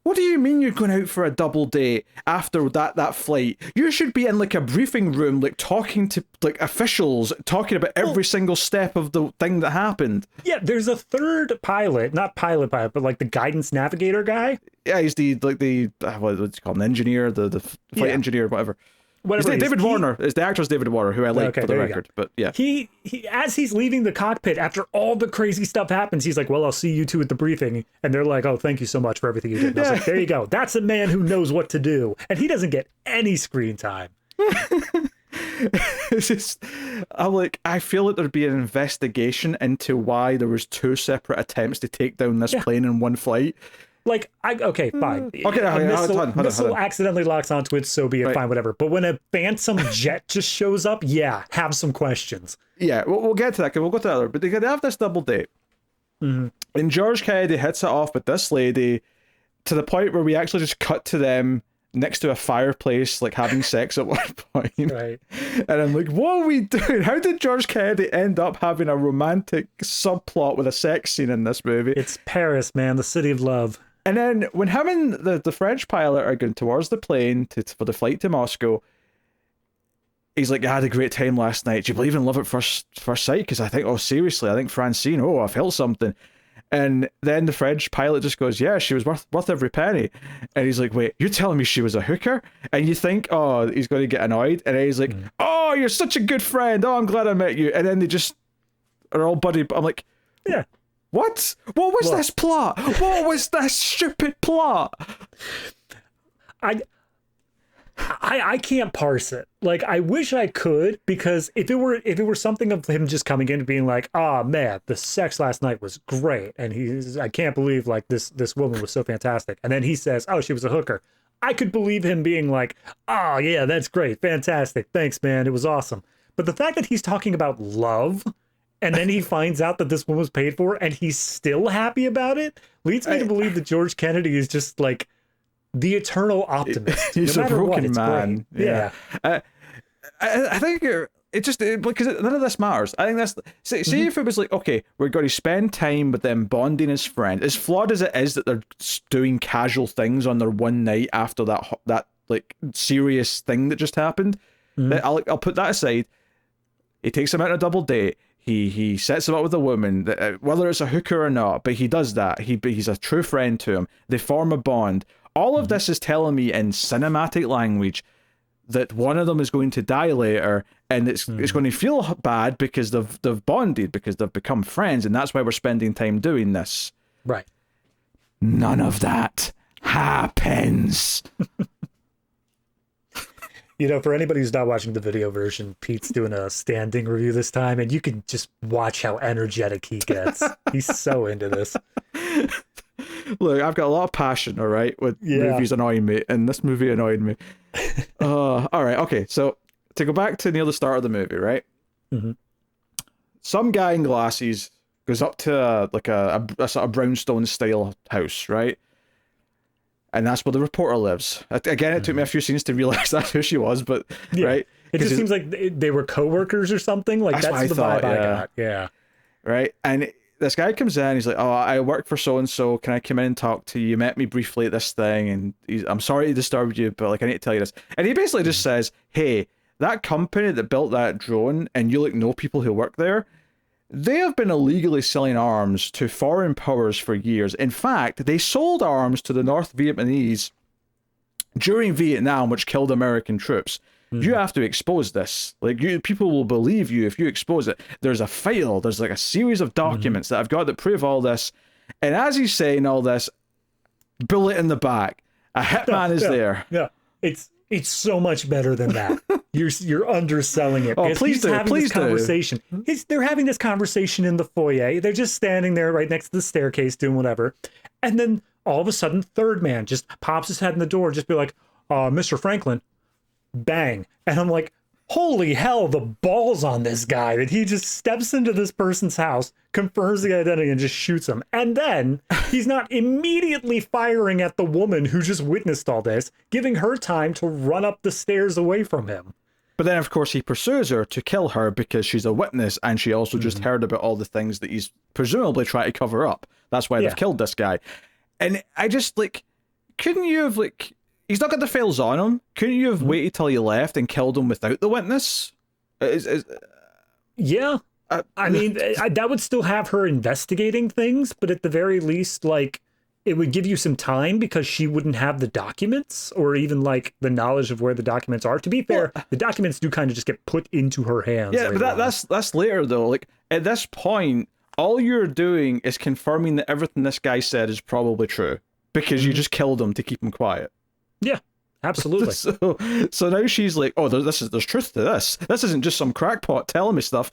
[SPEAKER 1] what do you mean you're going out for a double date after that flight? You should be in like a briefing room, like talking to like officials, talking about every single step of the thing that happened. Yeah,
[SPEAKER 2] there's a third pilot, not pilot, but like the guidance navigator guy.
[SPEAKER 1] Yeah, he's the what's he called, an engineer, the flight engineer, whatever. David Warner. It's the actor's David Warner, who I like, for the record. But yeah,
[SPEAKER 2] he as he's leaving the cockpit after all the crazy stuff happens, he's like, "Well, I'll see you two at the briefing." And they're like, "Oh, thank you so much for everything you did." And I was like, "There you go. That's a man who knows what to do." And he doesn't get any screen time.
[SPEAKER 1] It's just, I feel like there'd be an investigation into why there was two separate attempts to take down this plane in one flight.
[SPEAKER 2] Like, okay, fine.
[SPEAKER 1] Okay,
[SPEAKER 2] a missile accidentally locks onto it, so be it, fine, whatever. But when a phantom jet just shows up, have some questions.
[SPEAKER 1] Yeah, we'll get to that, because we'll go to the other. But they have this double date. Mm-hmm. And George Kennedy hits it off with this lady to the point where we actually just cut to them next to a fireplace, like having sex at one point.
[SPEAKER 2] Right.
[SPEAKER 1] And I'm like, what are we doing? How did George Kennedy end up having a romantic subplot with a sex scene in this movie?
[SPEAKER 2] It's Paris, man, the city of love.
[SPEAKER 1] And then when him and the French pilot are going towards the plane for the flight to Moscow, he's like, I had a great time last night. Do you believe in love at first sight? Because I think, seriously, I think Francine, I felt something. And then the French pilot just goes, yeah, she was worth every penny. And he's like, wait, you're telling me she was a hooker? And you think, oh, he's going to get annoyed. And then he's like, oh, you're such a good friend. Oh, I'm glad I met you. And then they just are all buddy. I'm like,
[SPEAKER 2] yeah.
[SPEAKER 1] What? What was this plot? What was this stupid plot?
[SPEAKER 2] I can't parse it. Like, I wish I could, because if it were something of him just coming in and being like, oh man, the sex last night was great, and I can't believe like this woman was so fantastic, and then he says, oh, she was a hooker, I could believe him being like, oh yeah, that's great, fantastic, thanks man, it was awesome. But the fact that he's talking about love, and then he finds out that this woman was paid for, and he's still happy about it, leads me to believe that George Kennedy is just like the eternal optimist.
[SPEAKER 1] He's
[SPEAKER 2] no
[SPEAKER 1] a
[SPEAKER 2] matter
[SPEAKER 1] broken
[SPEAKER 2] what, it's
[SPEAKER 1] man.
[SPEAKER 2] great. Yeah.
[SPEAKER 1] I think because none of this matters. I think that's see if it was like, okay, we're going to spend time with them bonding as friends. As flawed as it is that they're doing casual things on their one night after that like serious thing that just happened. I'll put that aside. He takes him out on a double date. He sets him up with a woman, whether it's a hooker or not, but he does that. He's a true friend to him. They form a bond. All of this is telling me in cinematic language that one of them is going to die later, and it's going to feel bad because they've bonded, because they've become friends, and that's why we're spending time doing this.
[SPEAKER 2] Right.
[SPEAKER 1] None of that happens.
[SPEAKER 2] You know, for anybody who's not watching the video version, Pete's doing a standing review this time, and you can just watch how energetic he gets. He's so into this.
[SPEAKER 1] Look, I've got a lot of passion, all right, with movies annoying me, and this movie annoyed me. All right, okay, so to go back to near the start of the movie, right? Some guy in glasses goes up to a sort of brownstone style house, right? And that's where the reporter lives. Again, it took me a few scenes to realize that's who she was, but right?
[SPEAKER 2] It just seems like they were co-workers or something. Like that's the vibe I got. Yeah.
[SPEAKER 1] Right, and this guy comes in, he's like, oh, I work for so-and-so, can I come in and talk to you? You met me briefly at this thing, and I'm sorry to disturb you, but like I need to tell you this. And he basically just says, hey, that company that built that drone, and you like know people who work there, they have been illegally selling arms to foreign powers for years. In fact, they sold arms to the North Vietnamese during Vietnam, which killed American troops. You have to expose this. Like, people will believe you if you expose it. There's a file. There's like a series of documents that I've got that prove all this. And as he's saying all this, bullet in the back. A hitman is there.
[SPEAKER 2] Yeah, it's so much better than that. You're underselling it.
[SPEAKER 1] Oh, please do. Please do.
[SPEAKER 2] Conversation. They're having this conversation in the foyer. They're just standing there right next to the staircase doing whatever. And then all of a sudden, third man just pops his head in the door, just be like, Mr. Franklin. Bang. And I'm like, holy hell, the balls on this guy that he just steps into this person's house, confirms the identity, and just shoots him. And then he's not immediately firing at the woman who just witnessed all this, giving her time to run up the stairs away from him.
[SPEAKER 1] But then, of course, he pursues her to kill her because she's a witness, and she also just heard about all the things that he's presumably trying to cover up. That's why they've killed this guy. And I just, like, couldn't you have, like... He's not got the files on him. Couldn't you have waited till he left and killed him without the witness?
[SPEAKER 2] Yeah. I mean, that would still have her investigating things, but at the very least, like, it would give you some time because she wouldn't have the documents or even, like, the knowledge of where the documents are. To be fair, the documents do kind of just get put into her hands.
[SPEAKER 1] Yeah, but that's later, though. Like, at this point, all you're doing is confirming that everything this guy said is probably true because you just killed him to keep him quiet.
[SPEAKER 2] Yeah, absolutely.
[SPEAKER 1] So now she's like, oh, there's truth to this. This isn't just some crackpot telling me stuff.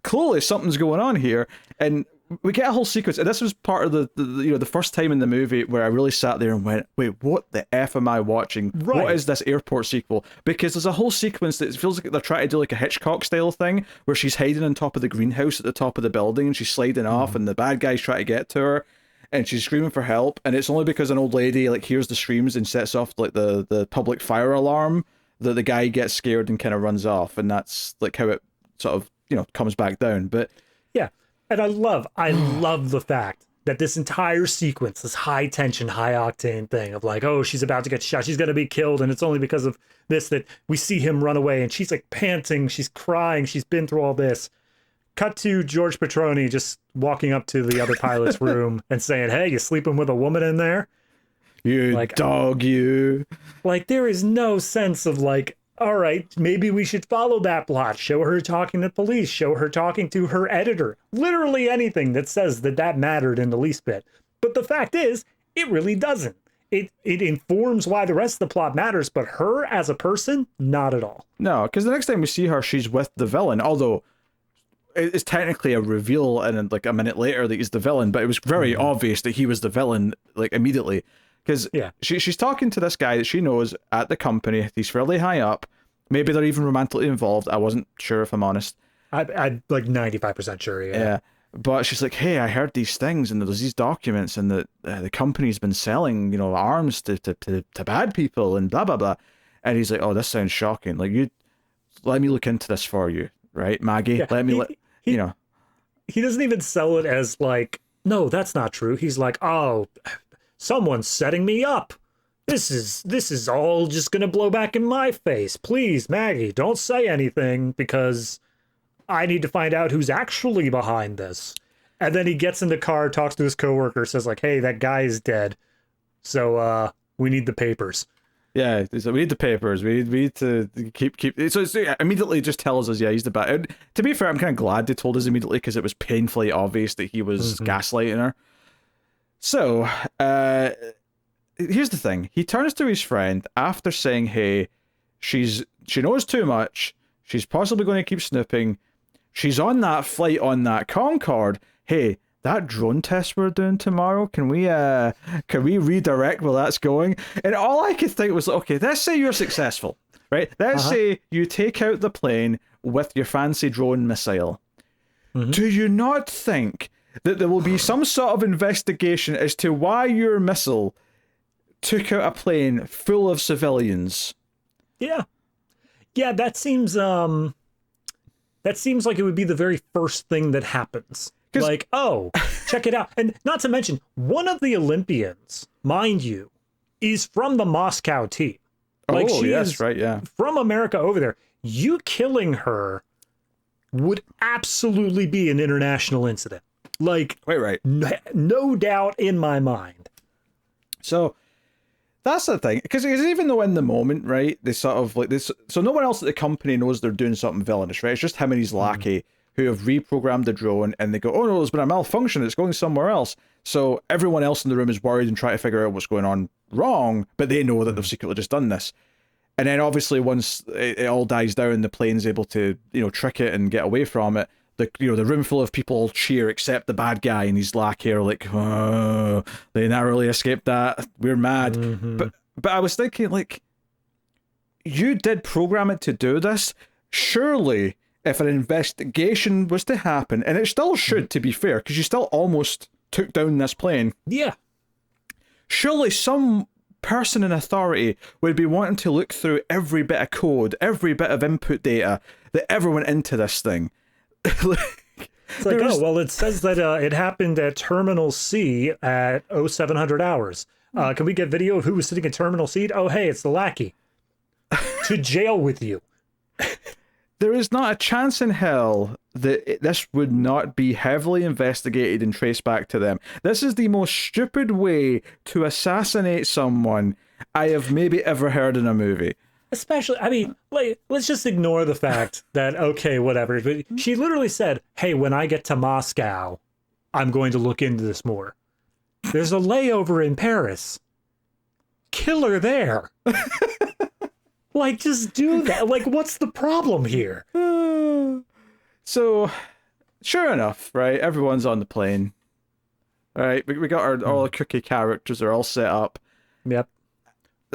[SPEAKER 1] Clearly something's going on here. And we get a whole sequence. And this was part of the first time in the movie where I really sat there and went, wait, what the F am I watching? Right. What is this airport sequel? Because there's a whole sequence that feels like they're trying to do like a Hitchcock style thing where she's hiding on top of the greenhouse at the top of the building and she's sliding off and the bad guys try to get to her. And she's screaming for help, and it's only because an old lady like hears the screams and sets off like the public fire alarm that the guy gets scared and kind of runs off, and that's like how it sort of comes back down. But
[SPEAKER 2] yeah, and I love the fact that this entire sequence, this high tension, high octane thing of like, oh, she's about to get shot, she's gonna be killed, and it's only because of this that we see him run away, and she's like panting, she's crying, she's been through all this. cut to George Petroni just walking up to the other pilot's room and saying, "Hey, you sleeping with a woman in there?
[SPEAKER 1] You
[SPEAKER 2] Like,
[SPEAKER 1] dog, you."
[SPEAKER 2] Like, there is no sense of like, all right, maybe we should follow that plot. Show her talking to police. Show her talking to her editor. Literally anything that says that that mattered in the least bit. But the fact is, it really doesn't. It informs why the rest of the plot matters, but her as a person, not at all.
[SPEAKER 1] No, because the next time we see her, she's with the villain. Although it's technically a reveal, and like a minute later that he's the villain. But it was very obvious that he was the villain, like immediately. Because she's talking to this guy that she knows at the company. He's fairly high up. Maybe they're even romantically involved. I wasn't sure, if I'm honest.
[SPEAKER 2] I'm like 95% sure,
[SPEAKER 1] Yeah. But she's like, hey, I heard these things, and there's these documents, and the company's been selling, you know, arms to bad people, and blah, blah, blah. And he's like, oh, this sounds shocking. Like, you, let me look into this for you, right, Maggie?
[SPEAKER 2] Yeah,
[SPEAKER 1] Let me, you know.
[SPEAKER 2] He doesn't even sell it as like, no, that's not true. He's like, oh, someone's setting me up. This is all just gonna blow back in my face. Please, Maggie, don't say anything because I need to find out who's actually behind this. And then he gets in the car, talks to his coworker, says like, hey, that guy is dead. So we need the papers.
[SPEAKER 1] Yeah, so we need the papers. We need to keep. So it immediately just tells us, yeah, he's the bad. And to be fair, I'm kind of glad they told us immediately because it was painfully obvious that he was gaslighting her. So, here's the thing. He turns to his friend after saying, hey, she knows too much. She's possibly going to keep snooping. She's on that flight on that Concorde. Hey, that drone test we're doing tomorrow, can we redirect where that's going? And all I could think was, okay, let's say you're successful, right? Let's say you take out the plane with your fancy drone missile. Do you not think that there will be some sort of investigation as to why your missile took out a plane full of civilians?
[SPEAKER 2] Yeah, that seems like it would be the very first thing that happens. Like, oh, check it out. And not to mention, one of the Olympians, mind you, is from the Moscow team. Like,
[SPEAKER 1] oh,
[SPEAKER 2] she
[SPEAKER 1] yes,
[SPEAKER 2] is
[SPEAKER 1] right, yeah.
[SPEAKER 2] from America over there. You killing her would absolutely be an international incident. Like,
[SPEAKER 1] right.
[SPEAKER 2] No doubt in my mind.
[SPEAKER 1] So that's the thing, because even though in the moment, right, they sort of like this, so no one else at the company knows they're doing something villainous, right? It's just him and his lackey who have reprogrammed the drone, and they go, oh no, there's been a malfunction, it's going somewhere else. So everyone else in the room is worried and trying to figure out what's going on wrong, but they know that they've secretly just done this. And then obviously once it all dies down, the plane's able to, you know, trick it and get away from it. The room full of people all cheer except the bad guy and his lackey are like, oh, they narrowly escaped that. We're mad. But I was thinking, like, you did program it to do this. Surely, if an investigation was to happen, and it still should, to be fair, because you still almost took down this plane.
[SPEAKER 2] Yeah.
[SPEAKER 1] Surely some person in authority would be wanting to look through every bit of code, every bit of input data that ever went into this thing.
[SPEAKER 2] It's like, oh, well, it says that it happened at Terminal C at 0700 hours. Can we get video of who was sitting in Terminal C? Oh, hey, it's the lackey. To jail with you.
[SPEAKER 1] There is not a chance in hell that this would not be heavily investigated and traced back to them. This is the most stupid way to assassinate someone I have maybe ever heard in a movie.
[SPEAKER 2] Especially, I mean, like, let's just ignore the fact that, okay, whatever. But she literally said, hey, when I get to Moscow, I'm going to look into this more. There's a layover in Paris. Kill her there. Like, just do that. Like, what's the problem here?
[SPEAKER 1] So, sure enough, right? Everyone's on the plane. All right, we got all the cookie characters are all set up.
[SPEAKER 2] Yep.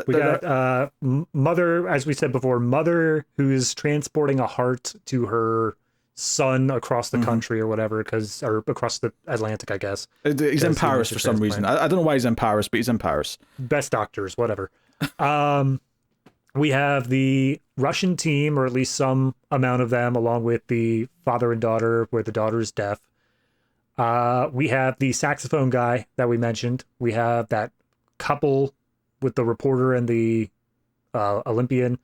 [SPEAKER 2] We got Mother, as we said before, Mother who is transporting a heart to her son across the country or whatever, or across the Atlantic, I guess.
[SPEAKER 1] He's in Paris for some reason. I don't know why he's in Paris, but he's in Paris.
[SPEAKER 2] Best doctors, whatever. We have the Russian team, or at least some amount of them, along with the father and daughter, where the daughter is deaf. We have the saxophone guy that we mentioned. We have that couple with the reporter and the Olympian.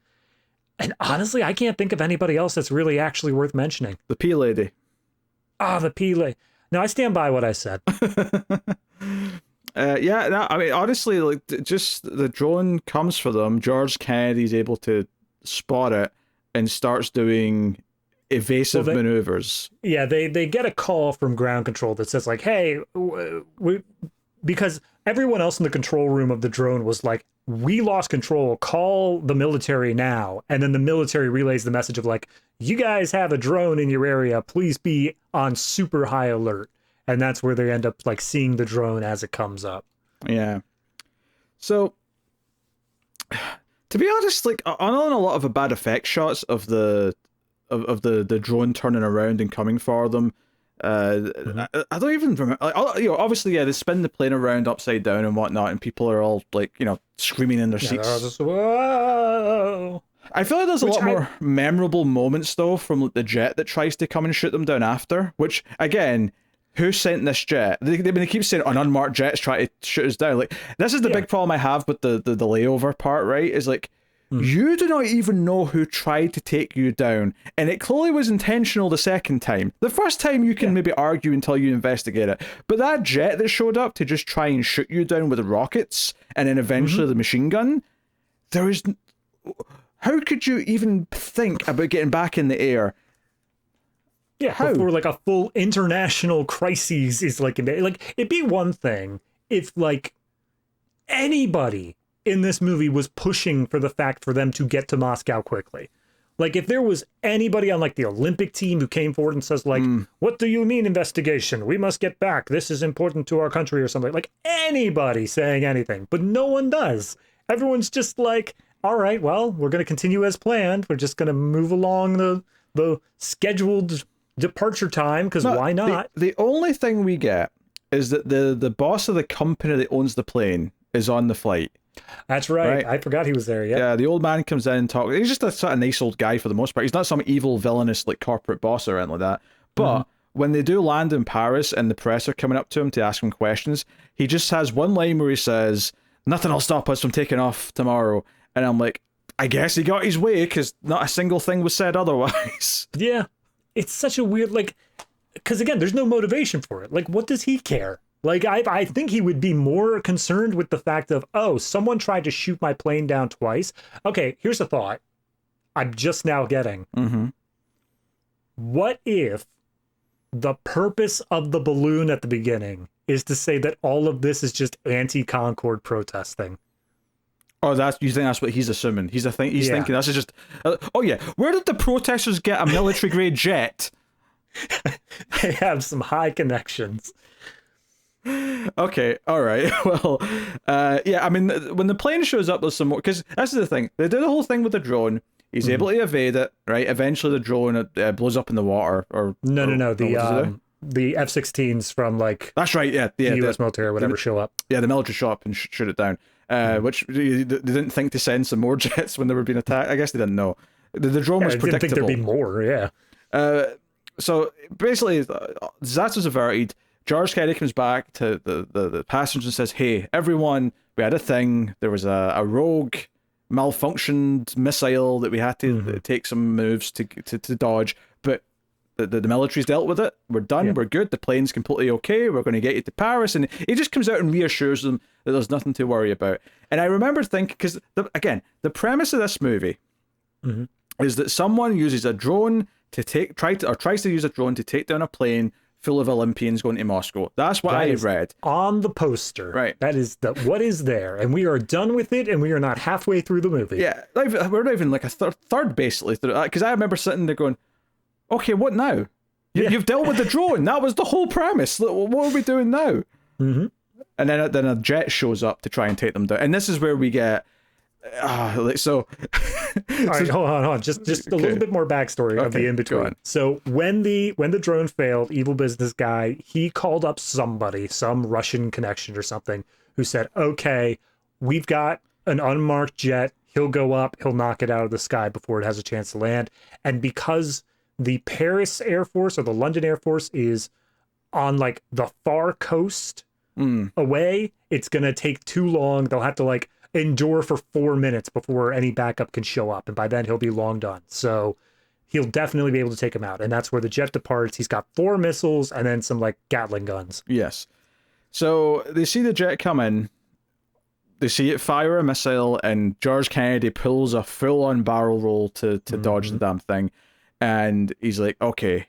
[SPEAKER 2] And honestly, I can't think of anybody else that's really actually worth mentioning.
[SPEAKER 1] The P lady.
[SPEAKER 2] Ah, the Pele. No, I stand by what I said.
[SPEAKER 1] Yeah, no, I mean, honestly, like, just the drone comes for them. George Kennedy's able to spot it and starts doing evasive maneuvers.
[SPEAKER 2] Yeah, they get a call from ground control that says like, "Hey, because everyone else in the control room of the drone was like, we lost control, call the military now." And then the military relays the message of like, you guys have a drone in your area, please be on super high alert. And that's where they end up like seeing the drone as it comes up.
[SPEAKER 1] Yeah. So, to be honest, like, on a lot of the bad effect shots of the drone turning around and coming for them, I don't even remember. Like, obviously, yeah, they spin the plane around upside down and whatnot, and people are all like, screaming in their seats.
[SPEAKER 2] Just, whoa.
[SPEAKER 1] I feel like there's a lot more memorable moments though from the jet that tries to come and shoot them down after. Which again, who sent this jet? They keep saying an unmarked jet's trying to shoot us down. Like, this is the big problem I have with the layover part. Right? Is like, you do not even know who tried to take you down, and it clearly was intentional the second time. The first time you can maybe argue until you investigate it, but that jet that showed up to just try and shoot you down with rockets and then eventually the machine gun, there is. How could you even think about getting back in the air?
[SPEAKER 2] Yeah, how? Before like a full international crisis is like it'd be one thing if like anybody in this movie was pushing for the fact for them to get to Moscow quickly. Like if there was anybody on like the Olympic team who came forward and says like, what do you mean investigation? We must get back. This is important to our country or something. Like anybody saying anything, but no one does. Everyone's just like, all right, well, we're going to continue as planned. We're just going to move along the scheduled departure time because why not?
[SPEAKER 1] The only thing we get is that the boss of the company that owns the plane is on the flight.
[SPEAKER 2] That's right. I forgot he was there.
[SPEAKER 1] Yeah, the old man comes in and talks. He's just a sort of nice old guy for the most part. He's not some evil, villainous like corporate boss or anything like that. But when they do land in Paris and the press are coming up to him to ask him questions, he just has one line where he says, "Nothing will stop us from taking off tomorrow." And I'm like, I guess he got his way because not a single thing was said otherwise.
[SPEAKER 2] Yeah. It's such a weird, like, because again, there's no motivation for it. Like, what does he care? Like, I think he would be more concerned with the fact of, oh, someone tried to shoot my plane down twice. Okay, here's a thought I'm just now getting. What if the purpose of the balloon at the beginning is to say that all of this is just anti-Concorde protesting?
[SPEAKER 1] Oh, you think that's what he's assuming? He's thinking this is just. Oh yeah, where did the protesters get a military-grade jet?
[SPEAKER 2] They have some high connections.
[SPEAKER 1] Okay, all right. Well, yeah. I mean, when the plane shows up, there's some more. Because that's the thing. They do the whole thing with the drone. He's able to evade it, right? Eventually, the drone blows up in the water.
[SPEAKER 2] No. The F-16s from like.
[SPEAKER 1] That's right. Yeah.
[SPEAKER 2] The U.S. military or whatever show up.
[SPEAKER 1] Yeah, the military show up and shoot it down. Which they didn't think to send some more jets when they were being attacked. I guess they didn't know. The drone was predictable.
[SPEAKER 2] Didn't think there'd be more, yeah.
[SPEAKER 1] So basically, disaster's averted. George Kennedy comes back to the passengers and says, "Hey, everyone, we had a thing. There was a rogue, malfunctioned missile that we had to take some moves to dodge, but the military's dealt with it. We're done. We're good. The plane's completely okay. We're going to get you to Paris." And he just comes out and reassures them that there's nothing to worry about. And I remember thinking, because again, the premise of this movie is that someone uses a drone to tries to use a drone to take down a plane full of Olympians going to Moscow. That's what I read
[SPEAKER 2] on the poster.
[SPEAKER 1] Right.
[SPEAKER 2] That is what is there, and we are done with it, and we are not halfway through the movie.
[SPEAKER 1] Yeah, we're not even like a third basically through. Because I remember sitting there going, okay, what now? You've dealt with the drone. That was the whole premise. What are we doing now? And then a jet shows up to try and take them down. And this is where we get so.
[SPEAKER 2] All right, hold on. Just a little bit more backstory of the in between. So when the drone failed, evil business guy, he called up somebody, some Russian connection or something, who said, "Okay, we've got an unmarked jet. He'll go up. He'll knock it out of the sky before it has a chance to land." And because the Paris Air Force or the London Air Force is on like the far coast away, it's going to take too long. They'll have to like endure for 4 minutes before any backup can show up. And by then he'll be long done. So he'll definitely be able to take him out. And that's where the jet departs. He's got 4 missiles and then some like Gatling guns.
[SPEAKER 1] Yes. So they see the jet come in. They see it fire a missile, and George Kennedy pulls a full-on barrel roll to dodge the damn thing. And he's like, okay,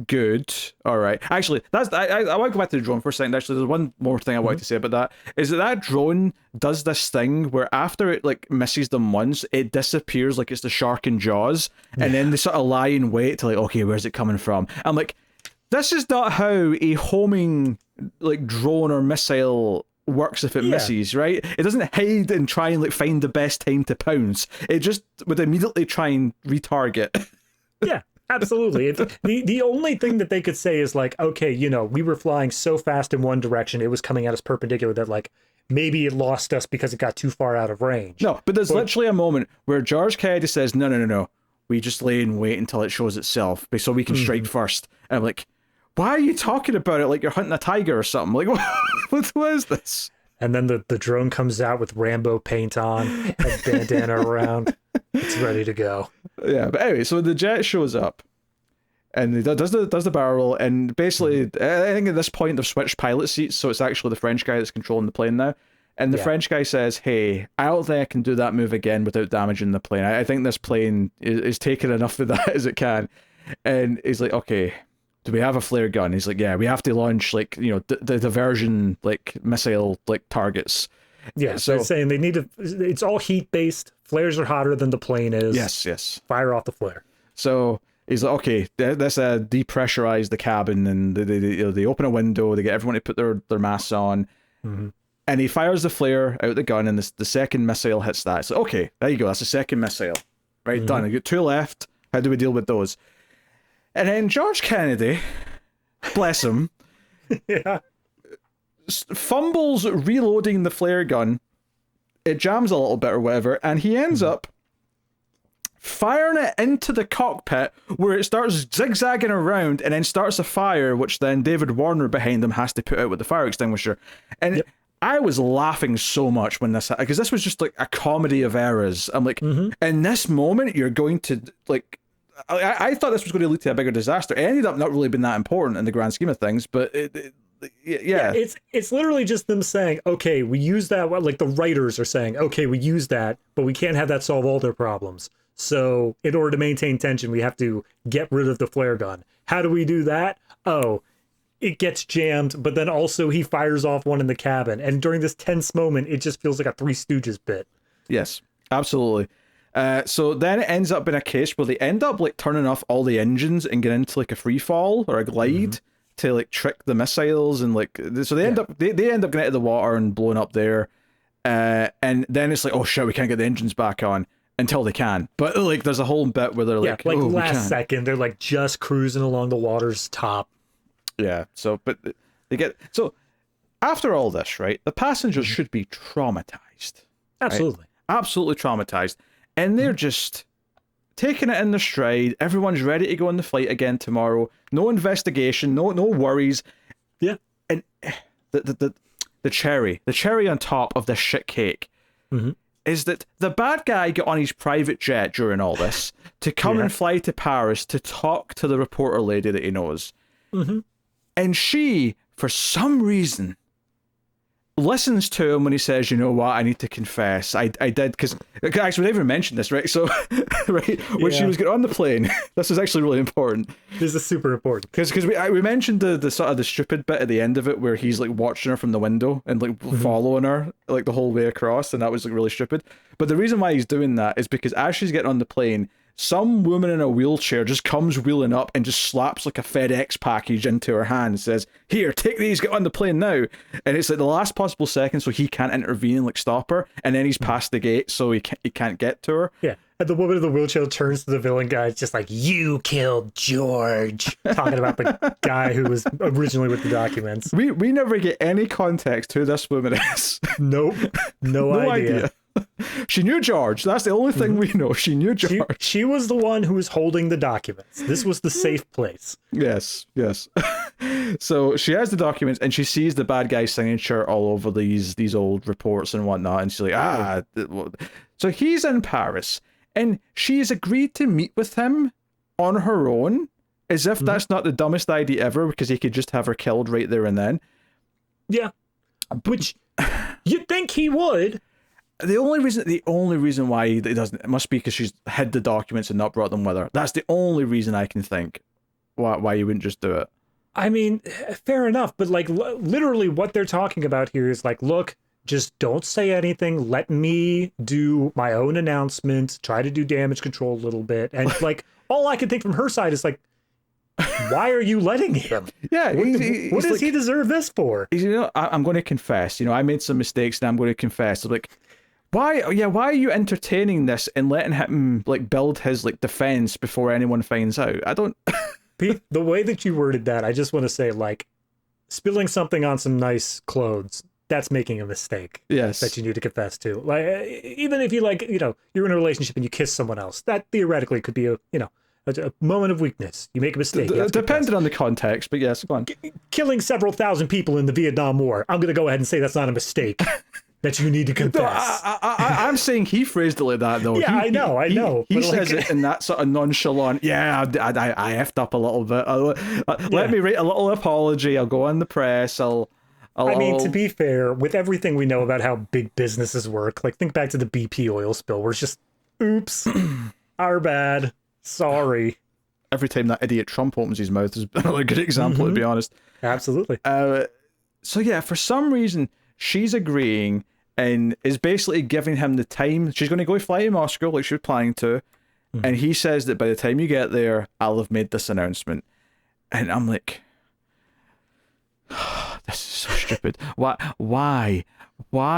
[SPEAKER 1] good, all right. Actually, I want to go back to the drone for a second. Actually, there's one more thing I wanted to say about that. Is that drone does this thing where after it like misses them once, it disappears like it's the shark in Jaws, and then they sort of lie in wait to like, okay, where's it coming from? I'm like, this is not how a homing like drone or missile works if it misses, right? It doesn't hide and try and like find the best time to pounce. It just would immediately try and retarget.
[SPEAKER 2] Yeah, absolutely. The only thing that they could say is like, okay, you know, we were flying so fast in one direction, it was coming at us perpendicular that like maybe it lost us because it got too far out of range.
[SPEAKER 1] No, but there's literally a moment where George Kennedy says, no. We just lay and wait until it shows itself so we can strike first. And I'm like, why are you talking about it like you're hunting a tiger or something? Like, what is this?
[SPEAKER 2] And then the drone comes out with Rambo paint on and bandana around. It's ready to go.
[SPEAKER 1] Yeah, but anyway, so the jet shows up and it does the barrel, and basically, I think at this point they've switched pilot seats, so it's actually the French guy that's controlling the plane now. And the French guy says, hey, I don't think I can do that move again without damaging the plane. I think this plane is taking enough of that as it can. And he's like, okay, do we have a flare gun? He's like, yeah, we have to launch like, you know, the diversion like missile like targets.
[SPEAKER 2] Yeah, so they're saying they need to, it's all heat based. Flares are hotter than the plane is.
[SPEAKER 1] Yes.
[SPEAKER 2] Fire off the flare.
[SPEAKER 1] So he's like, okay, let's depressurize the cabin, and they open a window, they get everyone to put their masks on. And he fires the flare out the gun, and the second missile hits that. So, okay, there you go. That's the second missile. Right, done. I got 2 left. How do we deal with those? And then George Kennedy, bless him, fumbles reloading the flare gun. It jams a little bit or whatever, and he ends up firing it into the cockpit, where it starts zigzagging around and then starts a fire, which then David Warner behind him has to put out with the fire extinguisher. And I was laughing so much when this happened, because this was just like a comedy of errors. I'm like, in this moment, you're going to like, I thought this was going to lead to a bigger disaster. It ended up not really being that important in the grand scheme of things, but
[SPEAKER 2] it's literally just them saying, okay, we use that. Like the writers are saying, okay, we use that, but we can't have that solve all their problems. So in order to maintain tension, we have to get rid of the flare gun. How do we do that? Oh, it gets jammed, but then also he fires off one in the cabin. And during this tense moment, it just feels like a Three Stooges bit.
[SPEAKER 1] Yes, absolutely. So then it ends up in a case where they end up like turning off all the engines and get into like a free fall or a glide to like trick the missiles, and like so they end up they end up getting into the water and blowing up there. And then it's like, oh shit, we can't get the engines back on until they can. But like there's a whole bit where they're like, oh,
[SPEAKER 2] last second, they're like just cruising along the water's top.
[SPEAKER 1] Yeah, so, but they get, so after all this, right, the passengers should be traumatized.
[SPEAKER 2] Absolutely.
[SPEAKER 1] Right? Absolutely traumatized. And they're just taking it in their stride. Everyone's ready to go on the flight again tomorrow. No investigation, no worries.
[SPEAKER 2] Yeah.
[SPEAKER 1] And the cherry on top of this shit cake is that the bad guy got on his private jet during all this to come and fly to Paris to talk to the reporter lady that he knows. And she, for some reason, listens to him when he says, you know what, I need to confess. I did, because actually, we never mentioned this, right? So, right, when she was getting on the plane, this is actually really important.
[SPEAKER 2] This is super important.
[SPEAKER 1] Because we mentioned the sort of the stupid bit at the end of it where he's like watching her from the window and like following her like the whole way across, and that was like really stupid. But the reason why he's doing that is because as she's getting on the plane, some woman in a wheelchair just comes wheeling up and just slaps like a FedEx package into her hand and says, here, take these, get on the plane now. And it's like the last possible second, so he can't intervene and like stop her. And then he's past the gate, so he can't get to her.
[SPEAKER 2] Yeah. And the woman in the wheelchair turns to the villain guy. It's just like, you killed George. Talking about the guy who was originally with the documents.
[SPEAKER 1] We never get any context who this woman is.
[SPEAKER 2] Nope. No idea.
[SPEAKER 1] She knew George. That's the only thing we know. She knew George.
[SPEAKER 2] She was the one who was holding the documents. This was the safe place.
[SPEAKER 1] Yes. So she has the documents and she sees the bad guy's signature all over these old reports and whatnot. And she's like, So he's in Paris And she's agreed to meet with him on her own, as if that's not the dumbest idea ever, because he could just have her killed right there and then.
[SPEAKER 2] Yeah. Which you'd think he would.
[SPEAKER 1] The only reason why he doesn't, it must be because she's hid the documents and not brought them with her. That's the only reason I can think why you wouldn't just do it.
[SPEAKER 2] I mean, fair enough, but like literally what they're talking about here is like, look, just don't say anything. Let me do my own announcement, try to do damage control a little bit. And like, all I can think from her side is like, why are you letting him?
[SPEAKER 1] Yeah.
[SPEAKER 2] What does he deserve this for?
[SPEAKER 1] I'm going to confess, I made some mistakes and I'm going to confess. Like, why are you entertaining this and letting him like build his like defense before anyone finds out? I don't.
[SPEAKER 2] Pete, the way that you worded that, I just want to say, like, spilling something on some nice clothes, that's making a mistake.
[SPEAKER 1] Yes.
[SPEAKER 2] That you need to confess to. Like, even if you like, you're in a relationship and you kiss someone else, that theoretically could be a moment of weakness. You make a mistake.
[SPEAKER 1] Depending on the context, but yes, go on.
[SPEAKER 2] Killing several thousand people in the Vietnam War, I'm going to go ahead and say that's not a mistake. That you need to confess.
[SPEAKER 1] No, I'm saying he phrased it like that, though.
[SPEAKER 2] Yeah, I know.
[SPEAKER 1] He says it in that sort of nonchalant, I effed up a little bit. Let me write a little apology. I'll go on the press. I mean,
[SPEAKER 2] to be fair, with everything we know about how big businesses work, like think back to the BP oil spill, where it's just, oops, our bad, sorry.
[SPEAKER 1] Every time that idiot Trump opens his mouth is a good example, to be honest.
[SPEAKER 2] Absolutely.
[SPEAKER 1] So yeah, for some reason, she's agreeing and is basically giving him the time. She's going to go fly to Moscow like she was planning to. And he says that by the time you get there, I'll have made this announcement. And I'm like, this is so stupid. Why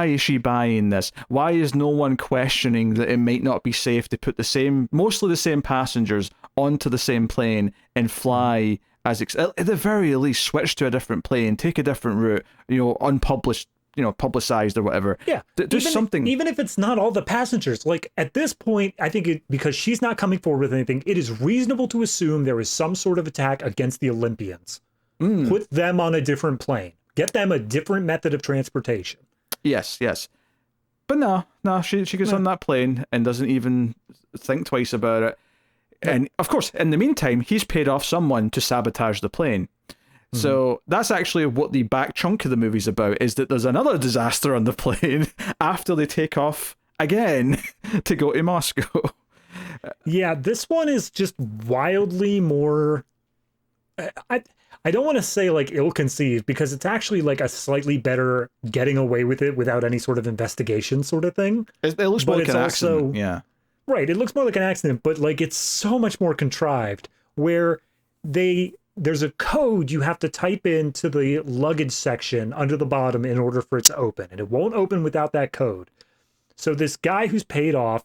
[SPEAKER 1] is she buying this? Why is no one questioning that it might not be safe to put mostly the same passengers onto the same plane and fly at the very least, switch to a different plane, take a different route, unpublished, publicized or whatever.
[SPEAKER 2] Yeah.
[SPEAKER 1] Do something.
[SPEAKER 2] Even if it's not all the passengers, like at this point, I think because she's not coming forward with anything, it is reasonable to assume there is some sort of attack against the Olympians. Put them on a different plane. Get them a different method of transportation.
[SPEAKER 1] Yes. But no, she gets on that plane and doesn't even think twice about it. And of course, in the meantime, he's paid off someone to sabotage the plane. So that's actually what the back chunk of the movie's about, is that there's another disaster on the plane after they take off again to go to Moscow.
[SPEAKER 2] Yeah, this one is just wildly more... I don't want to say like ill-conceived, because it's actually like a slightly better getting away with it without any sort of investigation sort of thing.
[SPEAKER 1] It looks more like an accident, yeah.
[SPEAKER 2] Right, it looks more like an accident, but like it's so much more contrived, where there's a code you have to type into the luggage section under the bottom in order for it to open, and it won't open without that code. So this guy who's paid off,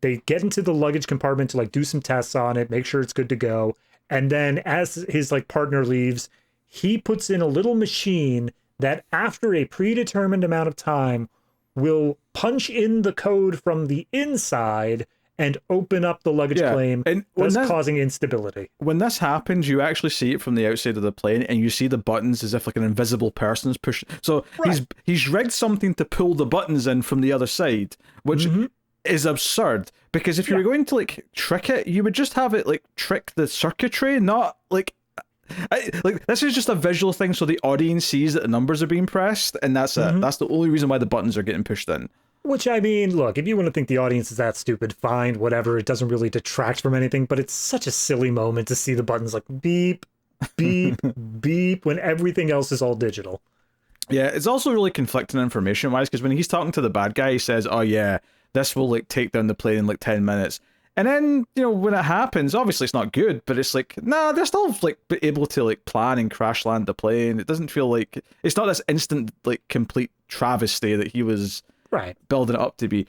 [SPEAKER 2] they get into the luggage compartment to like do some tests on it, make sure it's good to go, and then as his like partner leaves, he puts in a little machine that after a predetermined amount of time will punch in the code from the inside and open up the luggage claim, and thus causing instability. When
[SPEAKER 1] this happens, you actually see it from the outside of the plane, and you see the buttons as if like an invisible person's pushing. So he's rigged something to pull the buttons in from the other side, which is absurd, because if you were going to like trick it, you would just have it like trick the circuitry, not like... this is just a visual thing so the audience sees that the numbers are being pressed, and that's it. That's the only reason why the buttons are getting pushed in.
[SPEAKER 2] Which, I mean, look, if you want to think the audience is that stupid, fine, whatever. It doesn't really detract from anything, but it's such a silly moment to see the buttons like beep, beep, beep, when everything else is all digital.
[SPEAKER 1] Yeah, it's also really conflicting information-wise, because when he's talking to the bad guy, he says, oh yeah, this will like take down the plane in like 10 minutes. And then, when it happens, obviously it's not good, but it's like, nah, they're still like able to like plan and crash land the plane. It doesn't feel like, it's not this instant like complete travesty that he was building it up to be.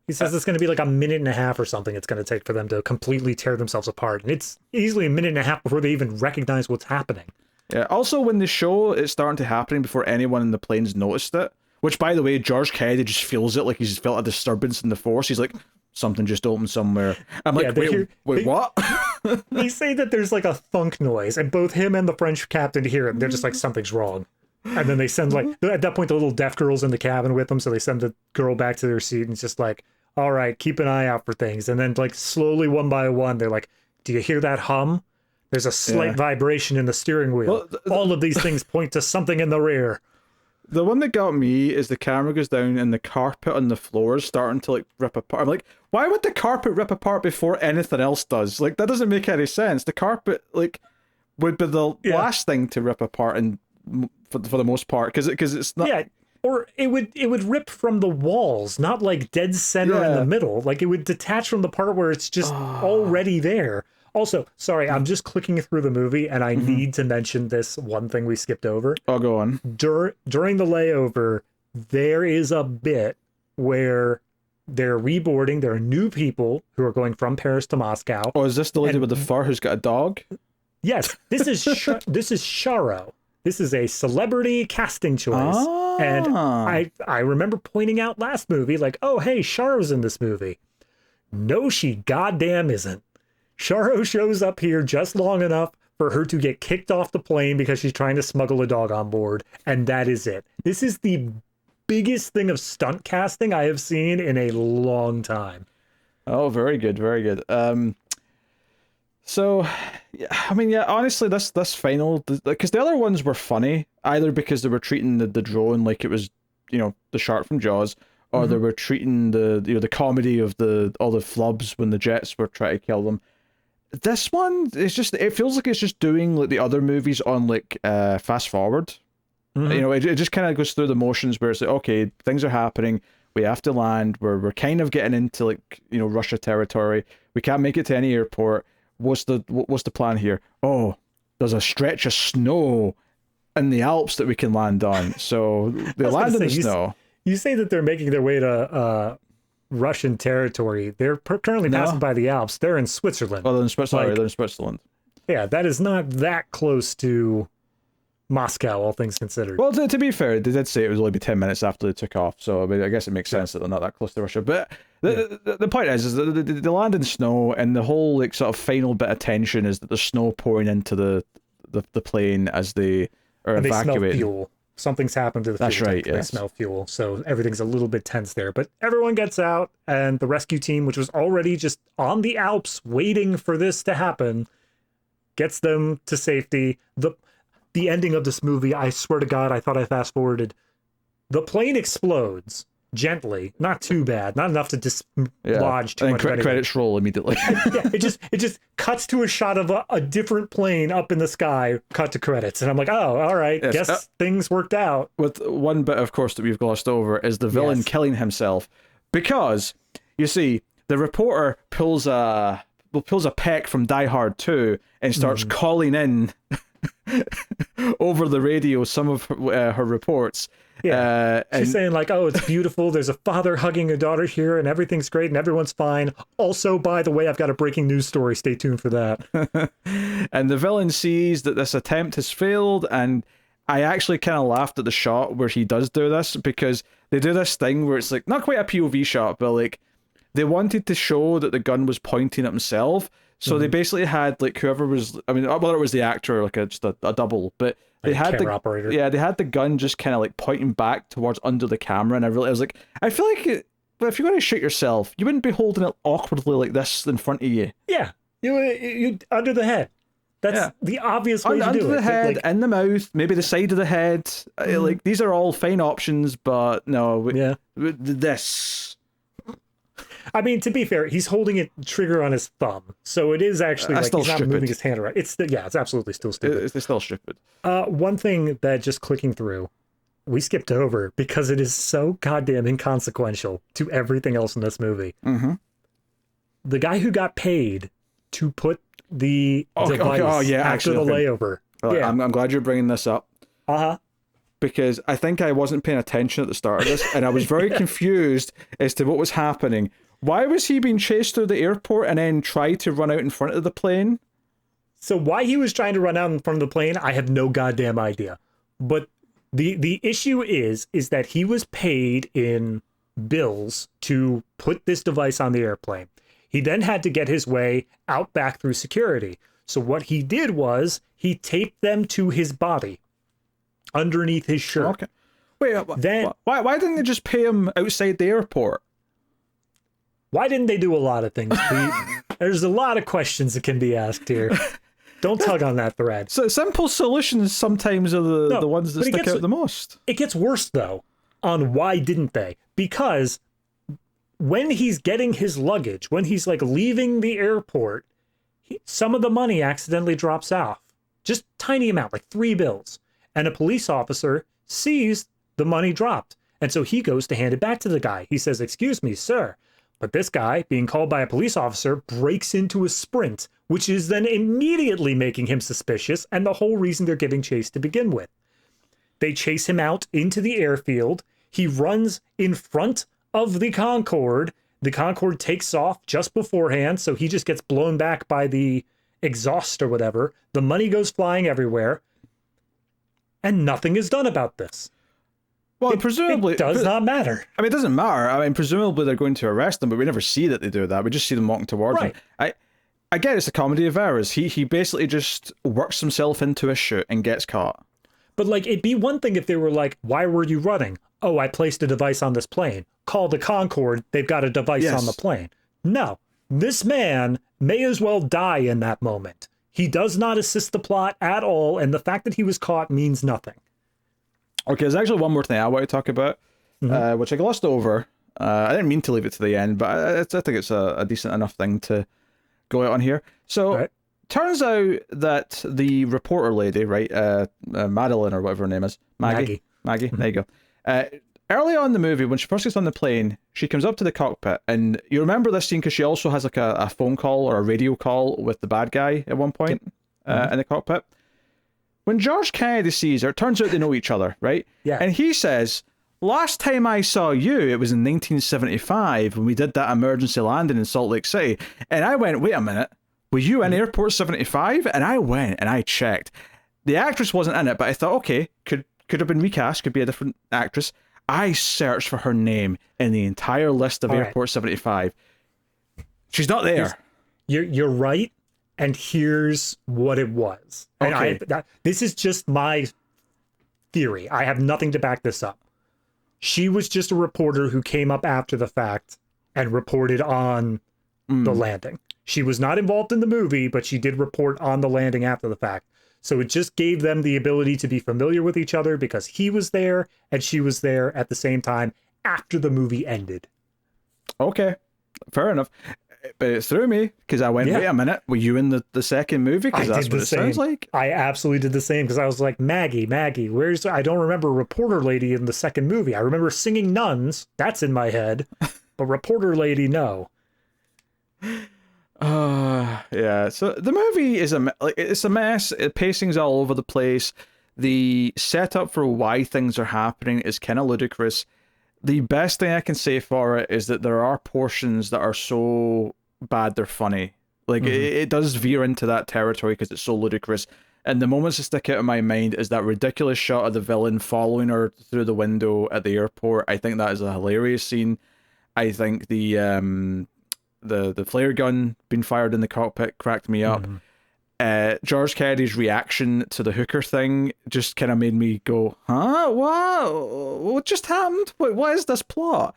[SPEAKER 2] He says it's going to be like a minute and a half or something it's going to take for them to completely tear themselves apart. And it's easily a minute and a half before they even recognize what's happening. Yeah.
[SPEAKER 1] Also, when the show is starting to happen before anyone in the plane's noticed it, which, by the way, George Kennedy just feels it like he's felt a disturbance in the force. He's like, something just opened somewhere. I'm like, wait, what?
[SPEAKER 2] They say that there's like a thunk noise, and both him and the French captain hear it, and they're just like, something's wrong. And then they send, like, at that point, the little deaf girl's in the cabin with them, so they send the girl back to their seat, and it's just like, all right, keep an eye out for things. And then like slowly one by one, they're like, do you hear that hum? There's a slight vibration in the steering wheel.
[SPEAKER 1] Well,
[SPEAKER 2] all of these things point to something in the rear.
[SPEAKER 1] The one that got me is the camera goes down and the carpet on the floor is starting to like rip apart. I'm like, why would the carpet rip apart before anything else does? Like, that doesn't make any sense. The carpet like would be the last thing to rip apart, and for the most part, because it's not.
[SPEAKER 2] Yeah, or it would rip from the walls, not like dead center in the middle. Like it would detach from the part where it's just already there. Also, sorry, I'm just clicking through the movie, and I need to mention this one thing we skipped over.
[SPEAKER 1] Oh, go on.
[SPEAKER 2] During the layover, there is a bit where they're reboarding. There are new people who are going from Paris to Moscow.
[SPEAKER 1] Oh, is this the lady with the fur who's got a dog?
[SPEAKER 2] Yes, this is this is Charo. This is a celebrity casting choice. And I remember pointing out last movie, like, oh, hey, Charo's in this movie. No, she goddamn isn't. Charo shows up here just long enough for her to get kicked off the plane because she's trying to smuggle a dog on board, and that is it. This is the biggest thing of stunt casting I have seen in a long time.
[SPEAKER 1] Oh, very good, very good. So, I mean, yeah, honestly, this final, because the other ones were funny, either because they were treating the drone like it was, the shark from Jaws, or they were treating the comedy of all the flubs when the jets were trying to kill them. This one is just, it feels like it's just doing like the other movies on like fast forward. It just kind of goes through the motions where it's like, okay, things are happening, we have to land, we're kind of getting into like, Russia territory, we can't make it to any airport. What's the plan here? Oh, there's a stretch of snow in the Alps that we can land on. So they land in the snow.
[SPEAKER 2] You say that they're making their way to Russian territory. They're currently passing by the Alps. They're in Switzerland.
[SPEAKER 1] Oh, they're in Switzerland. They're in Switzerland.
[SPEAKER 2] Yeah, that is not that close to Moscow, all things considered.
[SPEAKER 1] Well, to be fair, they did say it was only be 10 minutes after they took off. So I mean, I guess it makes sense that they're not that close to Russia. But the point is that they land in snow, and the whole like sort of final bit of tension is that there's snow pouring into the plane as they are
[SPEAKER 2] and
[SPEAKER 1] evacuating.
[SPEAKER 2] They smell fuel. Something's happened to the fuel.
[SPEAKER 1] That's right,
[SPEAKER 2] They smell fuel, so everything's a little bit tense there. But everyone gets out, and the rescue team, which was already just on the Alps waiting for this to happen, gets them to safety. The ending of this movie, I swear to God, I thought I fast-forwarded. The plane explodes gently, not too bad, not enough to dislodge too much. And
[SPEAKER 1] credits roll immediately.
[SPEAKER 2] Yeah, it just cuts to a shot of a different plane up in the sky, cut to credits, and I'm like, oh, all right, yes. Guess things worked out.
[SPEAKER 1] With one bit, of course, that we've glossed over is the villain killing himself, because you see the reporter pulls a peck from Die Hard 2 and starts calling in over the radio some of her reports.
[SPEAKER 2] Yeah, she's saying like, oh, it's beautiful. There's a father hugging a daughter here, and everything's great, and everyone's fine. Also, by the way, I've got a breaking news story. Stay tuned for that.
[SPEAKER 1] And the villain sees that this attempt has failed, and I actually kind of laughed at the shot where he does do this, because they do this thing where it's like, not quite a POV shot, but like, they wanted to show that the gun was pointing at himself. So they basically had like whoever was, I mean, whether it was the actor or like just a double, but they had the operator. Yeah, they had the gun just kind of like pointing back towards under the camera, and I was like, I feel like if you're going to shoot yourself, you wouldn't be holding it awkwardly like this in front of you.
[SPEAKER 2] Yeah, you under the head. That's the obvious way to do it.
[SPEAKER 1] Under the head, in the mouth, maybe the side of the head. Like these are all fine options, but no. This.
[SPEAKER 2] I mean, to be fair, he's holding it trigger on his thumb, so it is actually like he's not moving his hand around. It's absolutely still stupid.
[SPEAKER 1] It's still stupid.
[SPEAKER 2] One thing that just clicking through, we skipped over because it is so goddamn inconsequential to everything else in this movie. The guy who got paid to put the device after the layover.
[SPEAKER 1] I'm glad you're bringing this up. Because I think I wasn't paying attention at the start of this, and I was very confused as to what was happening. Why was he being chased through the airport and then tried to run out in front of the plane?
[SPEAKER 2] So why he was trying to run out in front of the plane, I have no goddamn idea. But the issue is that he was paid in bills to put this device on the airplane. He then had to get his way out back through security. So what he did was he taped them to his body underneath his shirt. Okay.
[SPEAKER 1] Wait, then why didn't they just pay him outside the airport?
[SPEAKER 2] Why didn't they do a lot of things, Pete? There's a lot of questions that can be asked here. Don't tug on that thread.
[SPEAKER 1] So simple solutions sometimes are the ones that stick out the most.
[SPEAKER 2] It gets worse, though, on why didn't they? Because when he's getting his luggage, when he's like leaving the airport, some of the money accidentally drops off. Just tiny amount, like 3 bills. And a police officer sees the money dropped. And so he goes to hand it back to the guy. He says, "Excuse me, sir." But this guy, being called by a police officer, breaks into a sprint, which is then immediately making him suspicious and the whole reason they're giving chase to begin with. They chase him out into the airfield. He runs in front of the Concorde. The Concorde takes off just beforehand, so he just gets blown back by the exhaust or whatever. The money goes flying everywhere, and nothing is done about this.
[SPEAKER 1] Well, presumably...
[SPEAKER 2] It does not matter.
[SPEAKER 1] I mean, it doesn't matter. I mean, presumably they're going to arrest him, but we never see that they do that. We just see them walking towards him. I get it's a comedy of errors. He basically just works himself into a shoot and gets caught.
[SPEAKER 2] But, like, it'd be one thing if they were like, "Why were you running?" "Oh, I placed a device on this plane." Call the Concorde. They've got a device on the plane. No. This man may as well die in that moment. He does not assist the plot at all, and the fact that he was caught means nothing.
[SPEAKER 1] Okay, there's actually one more thing I want to talk about, which I glossed over. I didn't mean to leave it to the end, but I think it's a decent enough thing to go out on here. So, turns out that the reporter lady, right, Madeline or whatever her name is, Maggie, there you go. Early on in the movie, when she first gets on the plane, she comes up to the cockpit, and you remember this scene because she also has like a phone call or a radio call with the bad guy at one point in the cockpit. When George Kennedy sees her, it turns out they know each other, right?
[SPEAKER 2] Yeah.
[SPEAKER 1] And he says, "Last time I saw you, it was in 1975 when we did that emergency landing in Salt Lake City." And I went, "Wait a minute, were you in Airport 75? And I went and I checked. The actress wasn't in it, but I thought, okay, could have been recast, could be a different actress. I searched for her name in the entire list of Airport 75. She's not there.
[SPEAKER 2] You're right. And here's what it was.
[SPEAKER 1] Okay.
[SPEAKER 2] And this is just my theory. I have nothing to back this up. She was just a reporter who came up after the fact and reported on the landing. She was not involved in the movie, but she did report on the landing after the fact. So it just gave them the ability to be familiar with each other because he was there and she was there at the same time after the movie ended.
[SPEAKER 1] Okay, fair enough. But it threw me because I went, wait a minute, were you in the second movie? Because that's what it sounds like.
[SPEAKER 2] I absolutely did the same because I was like, Maggie, where's... I don't remember reporter lady in the second movie. I remember singing Nuns. That's in my head. But reporter lady, no.
[SPEAKER 1] Yeah. So the movie is it's a mess. Pacing's all over the place. The setup for why things are happening is kind of ludicrous. The best thing I can say for it is that there are portions that are so bad they're funny. Like it does veer into that territory because it's so ludicrous. And the moments that stick out in my mind is that ridiculous shot of the villain following her through the window at the airport. I think that is a hilarious scene. I think the flare gun being fired in the cockpit cracked me up. George Kennedy's reaction to the hooker thing just kind of made me go, huh? What just happened? What is this plot?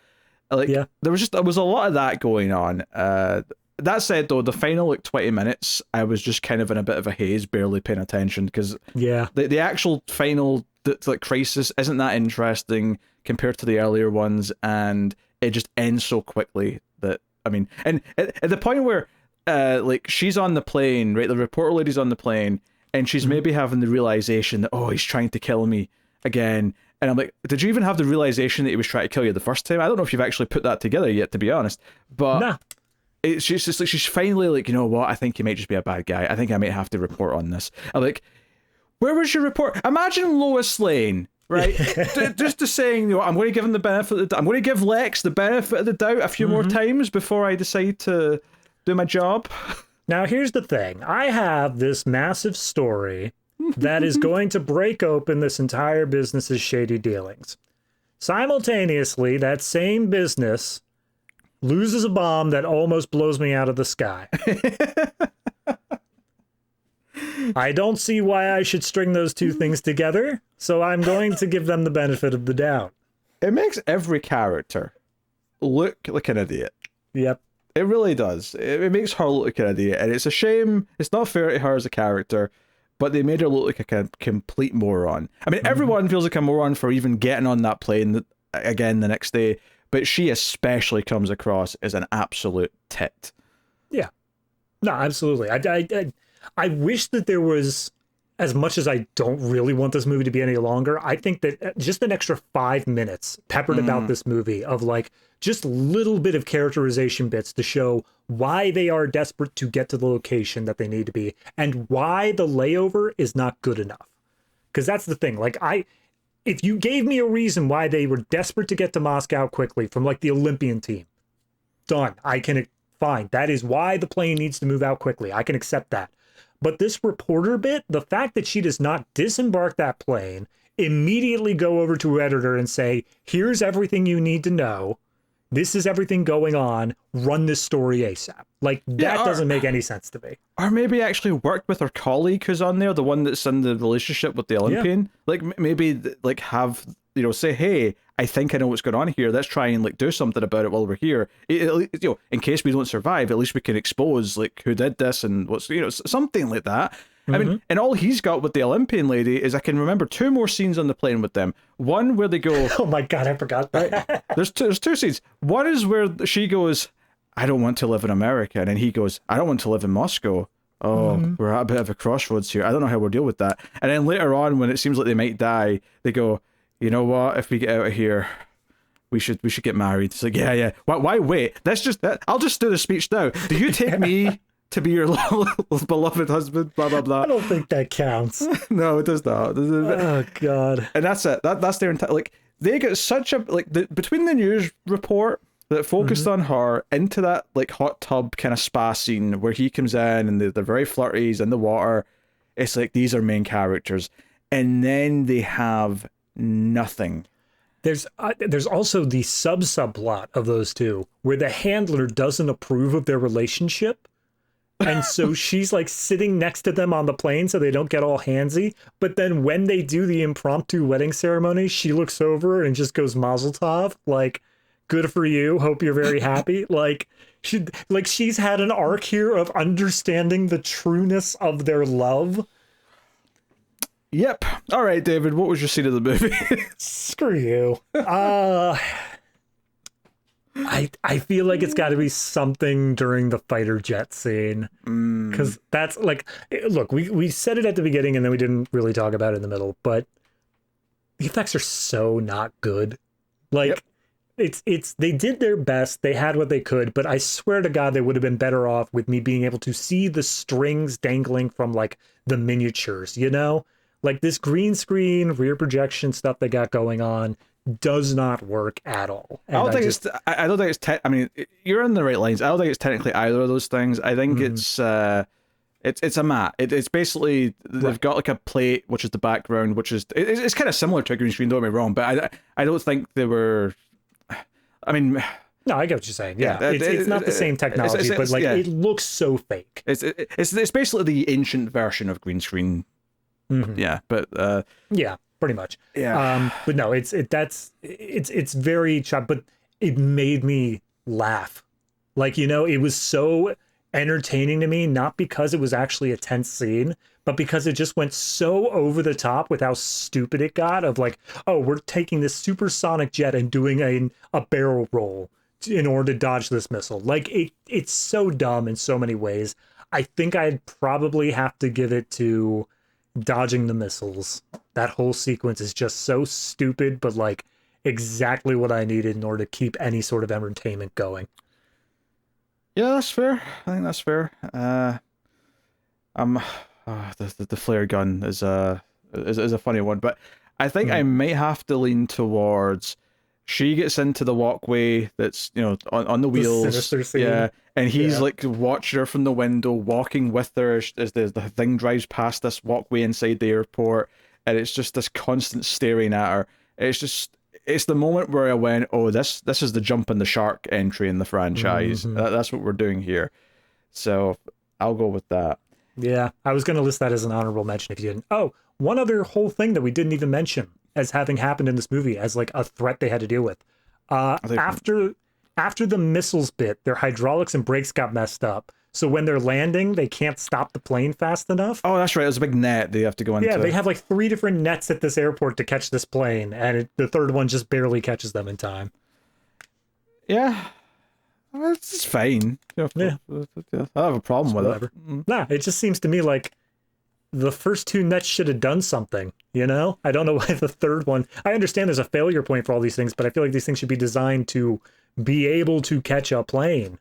[SPEAKER 1] There was a lot of that going on. That said, though, the final 20 minutes, I was just kind of in a bit of a haze, barely paying attention because the actual final crisis isn't that interesting compared to the earlier ones, and it just ends so quickly that and at the point where she's on the plane, right? The reporter lady's on the plane, and she's maybe having the realization that, oh, he's trying to kill me again. And I'm like, did you even have the realization that he was trying to kill you the first time? I don't know if you've actually put that together yet, to be honest. But
[SPEAKER 2] nah.
[SPEAKER 1] She's just like, she's finally like, you know what? I think he might just be a bad guy. I think I might have to report on this. I'm like, where was your report? Imagine Lois Lane, right? just saying, I'm going to give him the benefit of the doubt. I'm going to give Lex the benefit of the doubt a few more times before I decide to do my job.
[SPEAKER 2] Now, here's the thing. I have this massive story that is going to break open this entire business's shady dealings. Simultaneously, that same business loses a bomb that almost blows me out of the sky. I don't see why I should string those two things together, so I'm going to give them the benefit of the doubt.
[SPEAKER 1] It makes every character look like an idiot.
[SPEAKER 2] Yep.
[SPEAKER 1] It really does. It makes her look like an idiot, and it's a shame. It's not fair to her as a character, but they made her look like a complete moron. I mean, everyone feels like a moron for even getting on that plane again the next day, but she especially comes across as an absolute tit.
[SPEAKER 2] Yeah. No, absolutely. I wish that there was, as much as I don't really want this movie to be any longer, I think that just an extra 5 minutes peppered about this movie of like just little bit of characterization bits to show why they are desperate to get to the location that they need to be and why the layover is not good enough. Because that's the thing. Like, if you gave me a reason why they were desperate to get to Moscow quickly from like the Olympian team, done. Fine. That is why the plane needs to move out quickly. I can accept that. But this reporter bit, the fact that she does not disembark that plane, immediately go over to her editor and say, here's everything you need to know. This is everything going on. Run this story ASAP. Like, that doesn't make any sense to me.
[SPEAKER 1] Or maybe actually worked with her colleague who's on there, the one that's in the relationship with the Olympian. Yeah. Like, maybe, like, have, say, hey, I think I know what's going on here. Let's try and, like, do something about it while we're here. In case we don't survive, at least we can expose, like, who did this and what's, something like that. I mean, and all he's got with the Olympian lady is I can remember 2 more scenes on the plane with them. One where they go...
[SPEAKER 2] Oh my God, I forgot that.
[SPEAKER 1] There's 2 scenes. One is where she goes, I don't want to live in America. And then he goes, I don't want to live in Moscow. Oh, we're at a bit of a crossroads here. I don't know how we'll deal with that. And then later on, when it seems like they might die, they go, you know what? If we get out of here, we should get married. It's like, yeah. Why wait? I'll just do the speech now. Do you take me to be your beloved husband? Blah blah blah.
[SPEAKER 2] I don't think that counts.
[SPEAKER 1] No, it does not.
[SPEAKER 2] Oh God.
[SPEAKER 1] And that's it. That's their entire, like, they get such a, like, between the news report that focused on her into that, like, hot tub kind of spa scene where he comes in and they're very flirty, he's in the water. It's like, these are main characters, and then they have nothing.
[SPEAKER 2] There's also the subplot of those two where the handler doesn't approve of their relationship. And so she's like sitting next to them on the plane so they don't get all handsy. But then when they do the impromptu wedding ceremony, she looks over and just goes mazel tov, like, good for you. Hope you're very happy. She's had an arc here of understanding the trueness of their love.
[SPEAKER 1] Yep. All right, David, what was your scene of the movie?
[SPEAKER 2] Screw you. I feel like it's got to be something during the fighter jet scene, because that's like, look, we said it at the beginning and then we didn't really talk about it in the middle, but the effects are so not good. Like, it's they did their best, they had what they could, but I swear to God they would have been better off with me being able to see the strings dangling from like the miniatures, like this green screen rear projection stuff they got going on does not work at all. And
[SPEAKER 1] I don't think it's I mean, you're in the right lines. I don't think it's technically either of those things. I think it's a mat. It's basically, they've got like a plate, which is the background, which is, it's kind of similar to a green screen, don't get me wrong, but I don't think they were, I mean...
[SPEAKER 2] No, I get what you're saying. Yeah, it's not the same technology, but like, it looks so fake.
[SPEAKER 1] It's basically the ancient version of green screen. Yeah, but...
[SPEAKER 2] yeah, pretty much.
[SPEAKER 1] Yeah.
[SPEAKER 2] But no, it's very chopped, but it made me laugh. Like, it was so entertaining to me, not because it was actually a tense scene, but because it just went so over the top with how stupid it got, of like, oh, we're taking this supersonic jet and doing a barrel roll in order to dodge this missile. Like, it's so dumb in so many ways. I think I'd probably have to give it to dodging the missiles. That whole sequence is just so stupid, but like exactly what I needed in order to keep any sort of entertainment going.
[SPEAKER 1] Yeah, that's fair. I think that's fair. The flare gun is a funny one, but I think I might have to lean towards, she gets into the walkway that's, on the wheels.
[SPEAKER 2] Sinister scene.
[SPEAKER 1] Yeah, and he's like watching her from the window, walking with her as the thing drives past this walkway inside the airport, and it's just this constant staring at her. It's the moment where I went, oh, this is the jump in the shark entry in the franchise. That's what we're doing here. So I'll go with that. Yeah,
[SPEAKER 2] I was going to list that as an honorable mention if you didn't. Oh, one other whole thing that we didn't even mention as having happened in this movie as like a threat they had to deal with. After after the missiles bit, their hydraulics and brakes got messed up. So when they're landing, they can't stop the plane fast enough.
[SPEAKER 1] Oh, that's right. There's a big net they have to go into.
[SPEAKER 2] Yeah, they have like 3 different nets at this airport to catch this plane, and the third one just barely catches them in time.
[SPEAKER 1] Yeah. It's fine. Yeah. I don't have a problem with it.
[SPEAKER 2] Nah, it just seems to me like the first 2 nets should have done something, you know? I don't know why the third one... I understand there's a failure point for all these things, but I feel like these things should be designed to be able to catch a plane.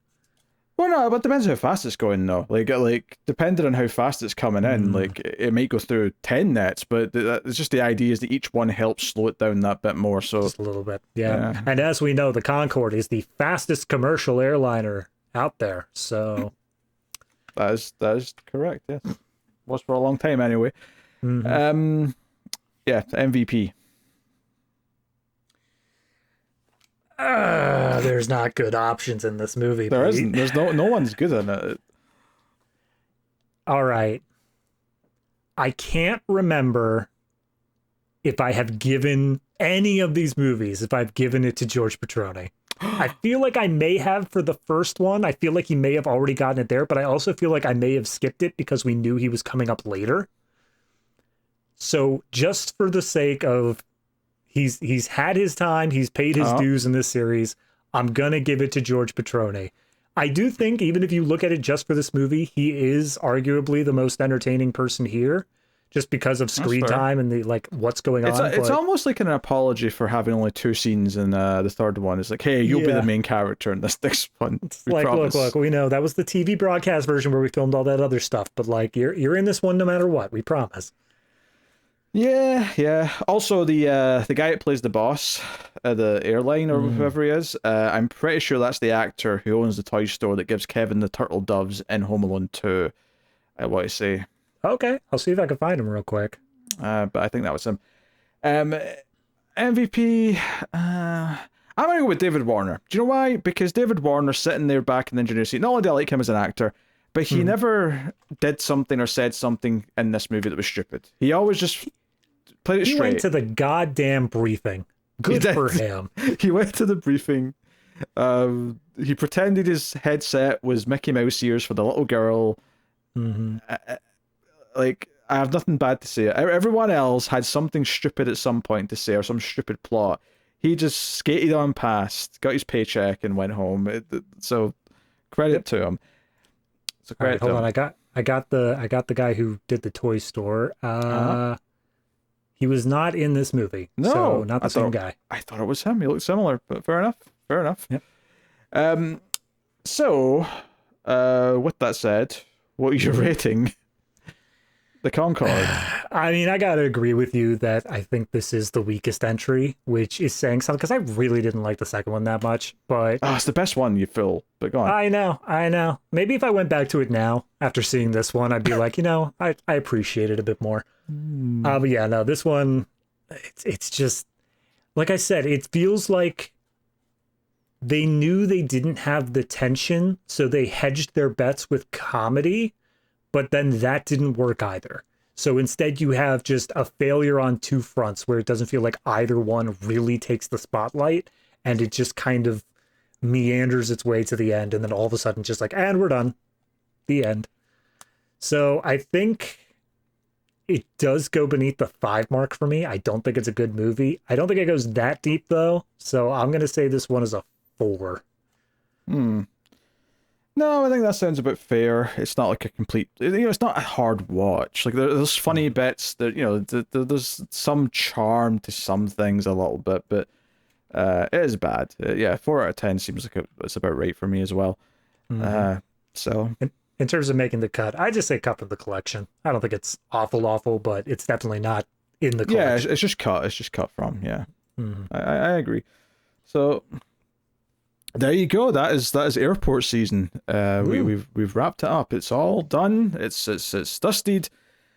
[SPEAKER 1] Well, no, but it depends how fast it's going, though. Like depending on how fast it's coming in, like, it might go through 10 nets, but it's just the idea is that each one helps slow it down that bit more, so...
[SPEAKER 2] Just a little bit, yeah. And as we know, the Concorde is the fastest commercial airliner out there, so...
[SPEAKER 1] That is correct, yes. Was for a long time, anyway. Yeah, MVP.
[SPEAKER 2] There's not good options in this movie.
[SPEAKER 1] There isn't. There's no one's good in it.
[SPEAKER 2] All right. I can't remember if I have given any of these movies, if I've given it to George Petrone. I feel like I may have for the first one. I feel like he may have already gotten it there, but I also feel like I may have skipped it because we knew he was coming up later. So just for the sake of he's had his time, he's paid his dues in this series, I'm going to give it to George Petrone. I do think even if you look at it just for this movie, he is arguably the most entertaining person here. Just because of screen time and the what's going on.
[SPEAKER 1] It's almost like an apology for having only 2 scenes in the third one. It's like, hey, you'll be the main character in this next one.
[SPEAKER 2] It's like, look, we know that was the TV broadcast version where we filmed all that other stuff, but like you're in this one no matter what. We promise.
[SPEAKER 1] Yeah. Also, the guy that plays the boss at the airline or whoever he is, I'm pretty sure that's the actor who owns the toy store that gives Kevin the turtle doves in Home Alone 2. I want to say.
[SPEAKER 2] Okay, I'll see if I can find him real quick.
[SPEAKER 1] But I think that was him. MVP, I'm going to go with David Warner. Do you know why? Because David Warner sitting there back in the engineer seat, not only do I like him as an actor, but he never did something or said something in this movie that was stupid. He always just played it straight. He
[SPEAKER 2] went to the goddamn briefing. Good for him.
[SPEAKER 1] He went to the briefing. He pretended his headset was Mickey Mouse ears for the little girl. Like, I have nothing bad to say. Everyone else had something stupid at some point to say or some stupid plot. He just skated on past, got his paycheck, and went home. So credit to him. So credit
[SPEAKER 2] hold on, I got the guy who did the toy store. He was not in this movie.
[SPEAKER 1] No,
[SPEAKER 2] so not the same guy.
[SPEAKER 1] I thought it was him. He looked similar, but fair enough.
[SPEAKER 2] Yep.
[SPEAKER 1] So, with that said, what is your rating? The Concorde.
[SPEAKER 2] I mean, I gotta agree with you that I think this is the weakest entry, which is saying something because I really didn't like the second one that much. But
[SPEAKER 1] it's the best one, you fool. But go on.
[SPEAKER 2] I know. Maybe if I went back to it now after seeing this one, I'd be like, I appreciate it a bit more. But yeah, no, this one, it's just like I said, it feels like they knew they didn't have the tension, so they hedged their bets with comedy. But then that didn't work either. So instead you have just a failure on 2 fronts where it doesn't feel like either one really takes the spotlight and it just kind of meanders its way to the end. And then all of a sudden just like, and we're done. The end. So I think it does go beneath the 5 mark for me. I don't think it's a good movie. I don't think it goes that deep though. So I'm going to say this one is a 4.
[SPEAKER 1] No, I think that sounds about fair. It's not like a complete, it's not a hard watch. Like there's funny bits that, there's some charm to some things a little bit, but it is bad. 4 out of 10 seems like it's about right for me as well. So
[SPEAKER 2] in terms of making the cut, I just say cut from the collection. I don't think it's awful, but it's definitely not in the collection.
[SPEAKER 1] Yeah, it's just cut. It's just cut from. Yeah, I agree. So. There you go. That is airport season. We've wrapped it up. It's all done. It's dusted.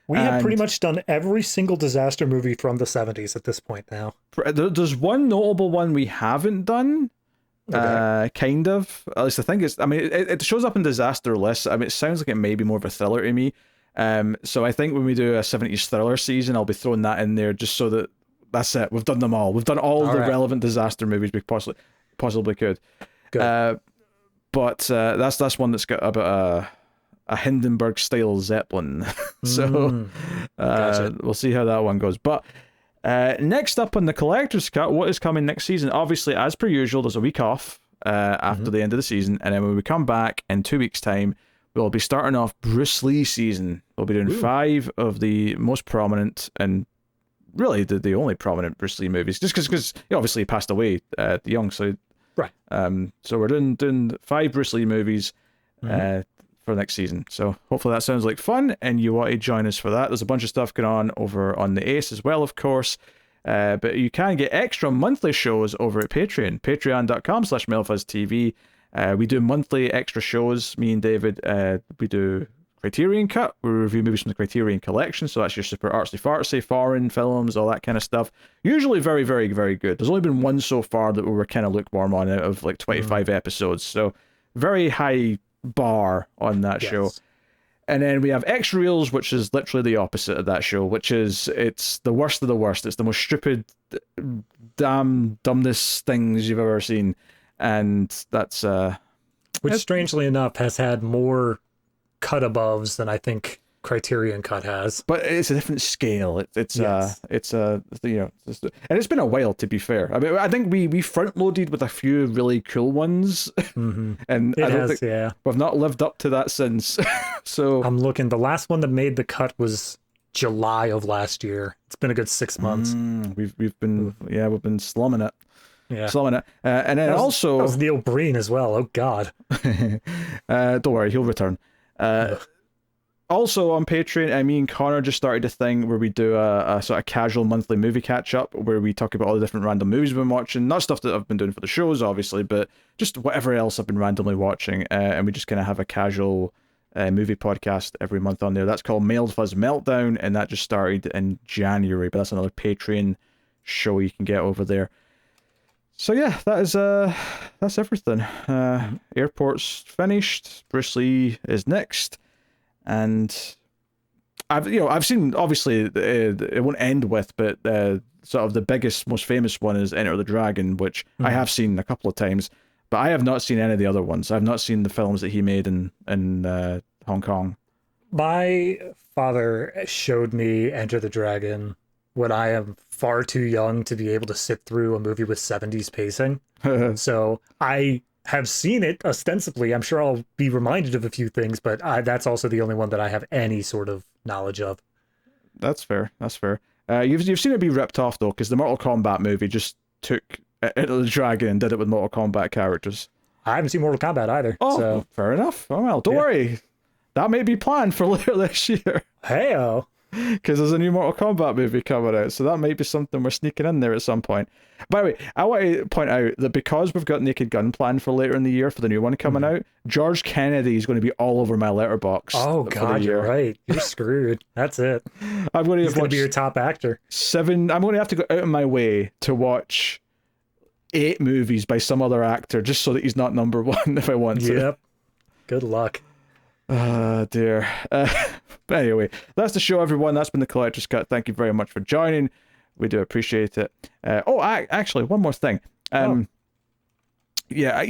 [SPEAKER 2] We have pretty much done every single disaster movie from the 70s at this point now.
[SPEAKER 1] There's one notable one we haven't done. Okay. Kind of. At least I think it's. I mean, it shows up in disaster lists. I mean, it sounds like it may be more of a thriller to me. So I think when we do a 70s thriller season, I'll be throwing that in there just so that that's it. We've done them all. We've done all the relevant disaster movies we possibly could.
[SPEAKER 2] Good.
[SPEAKER 1] But that's one that's got about a Hindenburg style Zeppelin. So
[SPEAKER 2] Gotcha.
[SPEAKER 1] we'll see how that one goes. But next up on the collector's cut, what is coming next season? Obviously, as per usual, there's a week off after the end of the season, and then when we come back in 2 weeks' time, we'll be starting off Bruce Lee season. We'll be doing 5 of the most prominent and really the only prominent Bruce Lee movies, just because he obviously passed away young, so
[SPEAKER 2] Right.
[SPEAKER 1] So we're doing 5 Bruce Lee movies for next season. So hopefully that sounds like fun, and you want to join us for that. There's a bunch of stuff going on over on the Ace as well, of course. But you can get extra monthly shows over at Patreon, patreon.com/MailFuzzTV. We do monthly extra shows. Me and David, we do Criterion Cut. We review movies from the Criterion Collection, so that's your super artsy-fartsy, foreign films, all that kind of stuff. Usually very, very, very good. There's only been one so far that we were kind of lukewarm on out of like 25 episodes, so very high bar on that show. And then we have X Reels, which is literally the opposite of that show, which is it's the worst of the worst. It's the most stupid, damn dumbness things you've ever seen, and that's
[SPEAKER 2] which strangely enough has had more cut aboves than I think Criterion Cut has.
[SPEAKER 1] But it's a different scale. It's you know, and it's been a while, to be fair. I mean, I think we front loaded with a few really cool ones, and I don't think we've not lived up to that since. So
[SPEAKER 2] I'm looking. The last one that made the cut was July of last year. It's been a good 6 months.
[SPEAKER 1] We've been slumming it.
[SPEAKER 2] Yeah.
[SPEAKER 1] Slumming it. And then also
[SPEAKER 2] that was Neil Breen as well. Oh God.
[SPEAKER 1] Don't worry, he'll return. Also on Patreon, me and Connor just started a thing where we do a sort of casual monthly movie catch-up where we talk about all the different random movies we've been watching. Not stuff that I've been doing for the shows, obviously, but just whatever else I've been randomly watching. And we just kind of have a casual movie podcast every month on there. That's called Mailed Fuzz Meltdown, and that just started in January, but that's another Patreon show you can get over there. So yeah, that's everything. Airport's finished. Bruce Lee is next. And I've seen, obviously it won't end with, but sort of the biggest, most famous one is Enter the Dragon, which I have seen a couple of times, but I have not seen any of the other ones. I've not seen the films that he made in Hong Kong. My
[SPEAKER 2] father showed me Enter the Dragon when I am far too young to be able to sit through a movie with 70s pacing. So I have seen it ostensibly. I'm sure I'll be reminded of a few things, but that's also the only one that I have any sort of knowledge of.
[SPEAKER 1] That's fair. You've seen it be ripped off though, because the Mortal Kombat movie just took Enter the Dragon and did it with Mortal Kombat characters.
[SPEAKER 2] I haven't seen Mortal Kombat either.
[SPEAKER 1] Oh,
[SPEAKER 2] so
[SPEAKER 1] fair enough. Oh well, don't worry. That may be planned for later this year.
[SPEAKER 2] Hey-o.
[SPEAKER 1] Because there's a new Mortal Kombat movie coming out, so that might be something we're sneaking in there at some point. By the way, I want to point out that because we've got Naked Gun planned for later in the year for the new one coming out, George Kennedy is going to be all over my letterbox.
[SPEAKER 2] Oh God, you're right. You're screwed. That's it.
[SPEAKER 1] I'm going
[SPEAKER 2] to be your top actor.
[SPEAKER 1] I'm going to have to go out of my way to watch 8 movies by some other actor just so that he's not number 1 if I want to.
[SPEAKER 2] Yep. Good luck.
[SPEAKER 1] Oh dear. But anyway, that's the show, everyone. That's been the Collector's Cut. Thank you very much for joining. We do appreciate it. Actually, one more thing. Yeah,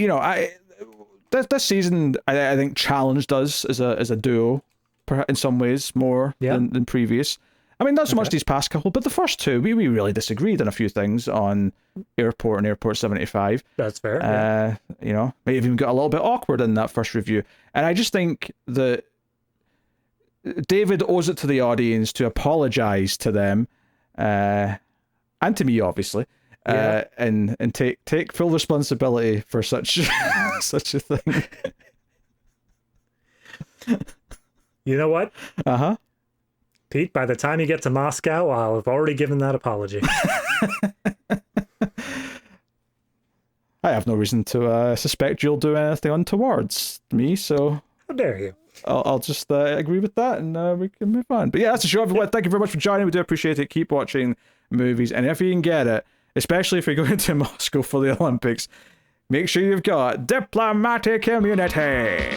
[SPEAKER 1] this season I think challenged us as a duo, in some ways more than previous. I mean, not so much these past couple, but the first 2, we really disagreed on a few things on Airport and Airport 75.
[SPEAKER 2] That's fair.
[SPEAKER 1] May have even got a little bit awkward in that first review. And I just think that David owes it to the audience to apologize to them, and to me, obviously, and take full responsibility for such such a thing.
[SPEAKER 2] You know what? Pete, by the time you get to Moscow, I'll have already given that apology.
[SPEAKER 1] I have no reason to suspect you'll do anything untowards me, so...
[SPEAKER 2] How dare you?
[SPEAKER 1] I'll just agree with that, and we can move on. But yeah, that's the show, everyone. Thank you very much for joining. We do appreciate it. Keep watching movies, and if you can get it, especially if you're going to Moscow for the Olympics, make sure you've got diplomatic immunity.